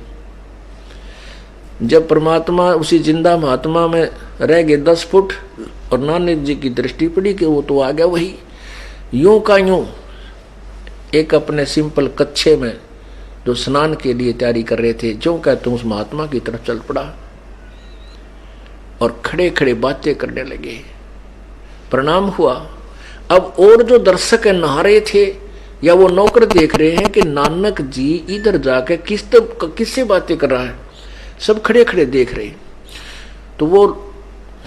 जब परमात्मा उसी जिंदा महात्मा में रह गए 10 फुट और नानक जी की दृष्टि पड़ी कि वो तो आ गया वही, यूं का यूं एक अपने सिंपल कच्छे में जो स्नान के लिए तैयारी कर रहे थे, जो कहते उस महात्मा की तरफ चल पड़ा और खड़े खड़े बातें करने लगे। प्रणाम हुआ। अब और जो दर्शक नहा रहे थे या वो नौकर देख रहे हैं कि नानक जी इधर जाके किससे बातें कर रहा है, सब खड़े खड़े देख रहे। तो वो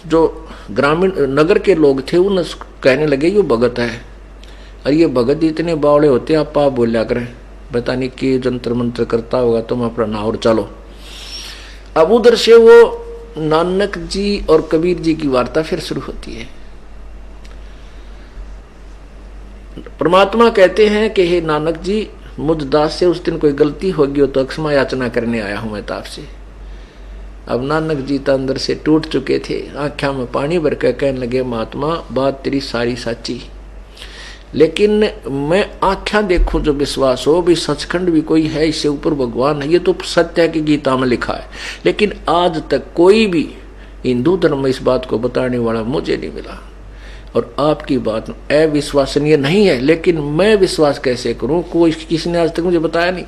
जो ग्रामीण नगर के लोग थे उन कहने लगे ये भगत है, और ये भगत इतने बावड़े होते हैं आप बोलिया करें, पता नहीं कि जंतर मंत्र करता होगा, तुम अपना नाव और चलो। अब उधर से वो नानक जी और कबीर जी की वार्ता फिर शुरू होती है। परमात्मा कहते हैं कि हे नानक जी, मुझ दास से उस दिन कोई गलती होगी हो तो क्षमा याचना करने आया हूं मैं ताप से। अब नानक जी तो अंदर से टूट चुके थे, आंखों में पानी भर कर कहने लगे महात्मा बात तेरी सारी सच्ची, लेकिन मैं आंखें देखूं जो विश्वास हो भी सचखंड भी कोई है, इससे ऊपर भगवान है, ये तो सत्य है कि गीता में लिखा है, लेकिन आज तक कोई भी हिंदू धर्म में इस बात को बताने वाला मुझे नहीं मिला। और आपकी बात अविश्वसनीय नहीं है, लेकिन मैं विश्वास कैसे करूं, कोई किसी ने आज तक मुझे बताया नहीं।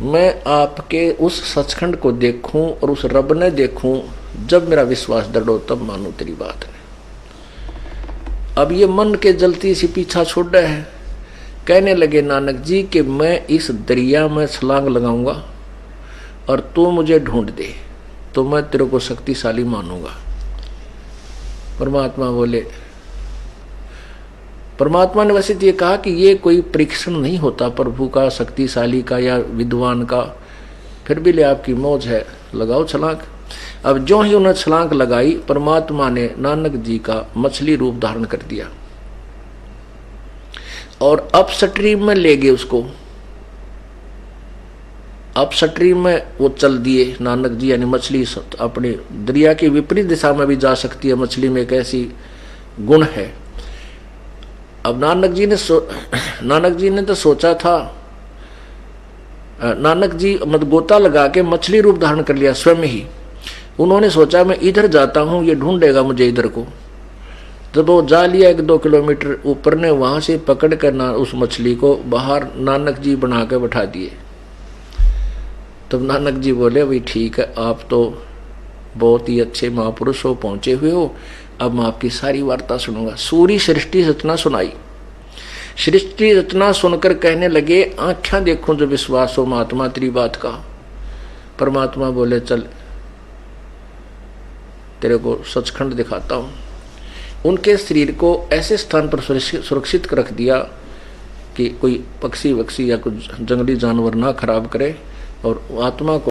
मैं आपके उस सचखंड को देखूं और उस रब ने देखूं, जब मेरा विश्वास दृढ़ हो तब मानूं तेरी बात है। अब ये मन के जलती सी पीछा छोड़ रहे हैं। कहने लगे नानक जी कि मैं इस दरिया में छलांग लगाऊंगा और तू मुझे ढूंढ दे तो मैं तेरे को शक्तिशाली मानूंगा। परमात्मा बोले परमात्मा ने वैसे ये कहा कि ये कोई परीक्षण नहीं होता प्रभु का, शक्तिशाली का या विद्वान का, फिर भी ले आपकी मौज है, लगाओ छलांग। अब जो ही उन्होंने छलांग लगाई, परमात्मा ने नानक जी का मछली रूप धारण कर दिया और अपस्ट्रीम में ले गए उसको। अपस्ट्रीम में वो चल दिए नानक जी, यानी मछली अपने दरिया की विपरीत दिशा में भी जा सकती है, मछली में एक ऐसी गुण है। अब नानक जी ने तो सोचा था, नानक जी मत गोता लगा के मछली रूप धारण कर लिया स्वयं ही। उन्होंने सोचा मैं इधर जाता हूं, ये ढूंढेगा मुझे इधर को। जब वो जा लिया 1-2 किलोमीटर ऊपर ने, वहां से पकड़ कर उस मछली को बाहर नानक जी बना के बैठा दिए। तब नानक जी बोले भाई ठीक है, आप तो बहुत ही अच्छे महापुरुष हो, पहुंचे हुए हो, अब मैं आपकी सारी वार्ता सुनूंगा। सूरी सृष्टि रचना सुनाई। सृष्टि रचना सुनकर कहने लगे आंखें देखूं जो विश्वास हो महात्मा तेरी बात का। परमात्मा बोले चल तेरे को सचखंड दिखाता हूं। उनके शरीर को ऐसे स्थान पर सुरक्षित रख दिया कि कोई पक्षी वक्षी या कुछ जंगली जानवर ना खराब करे, और आत्मा को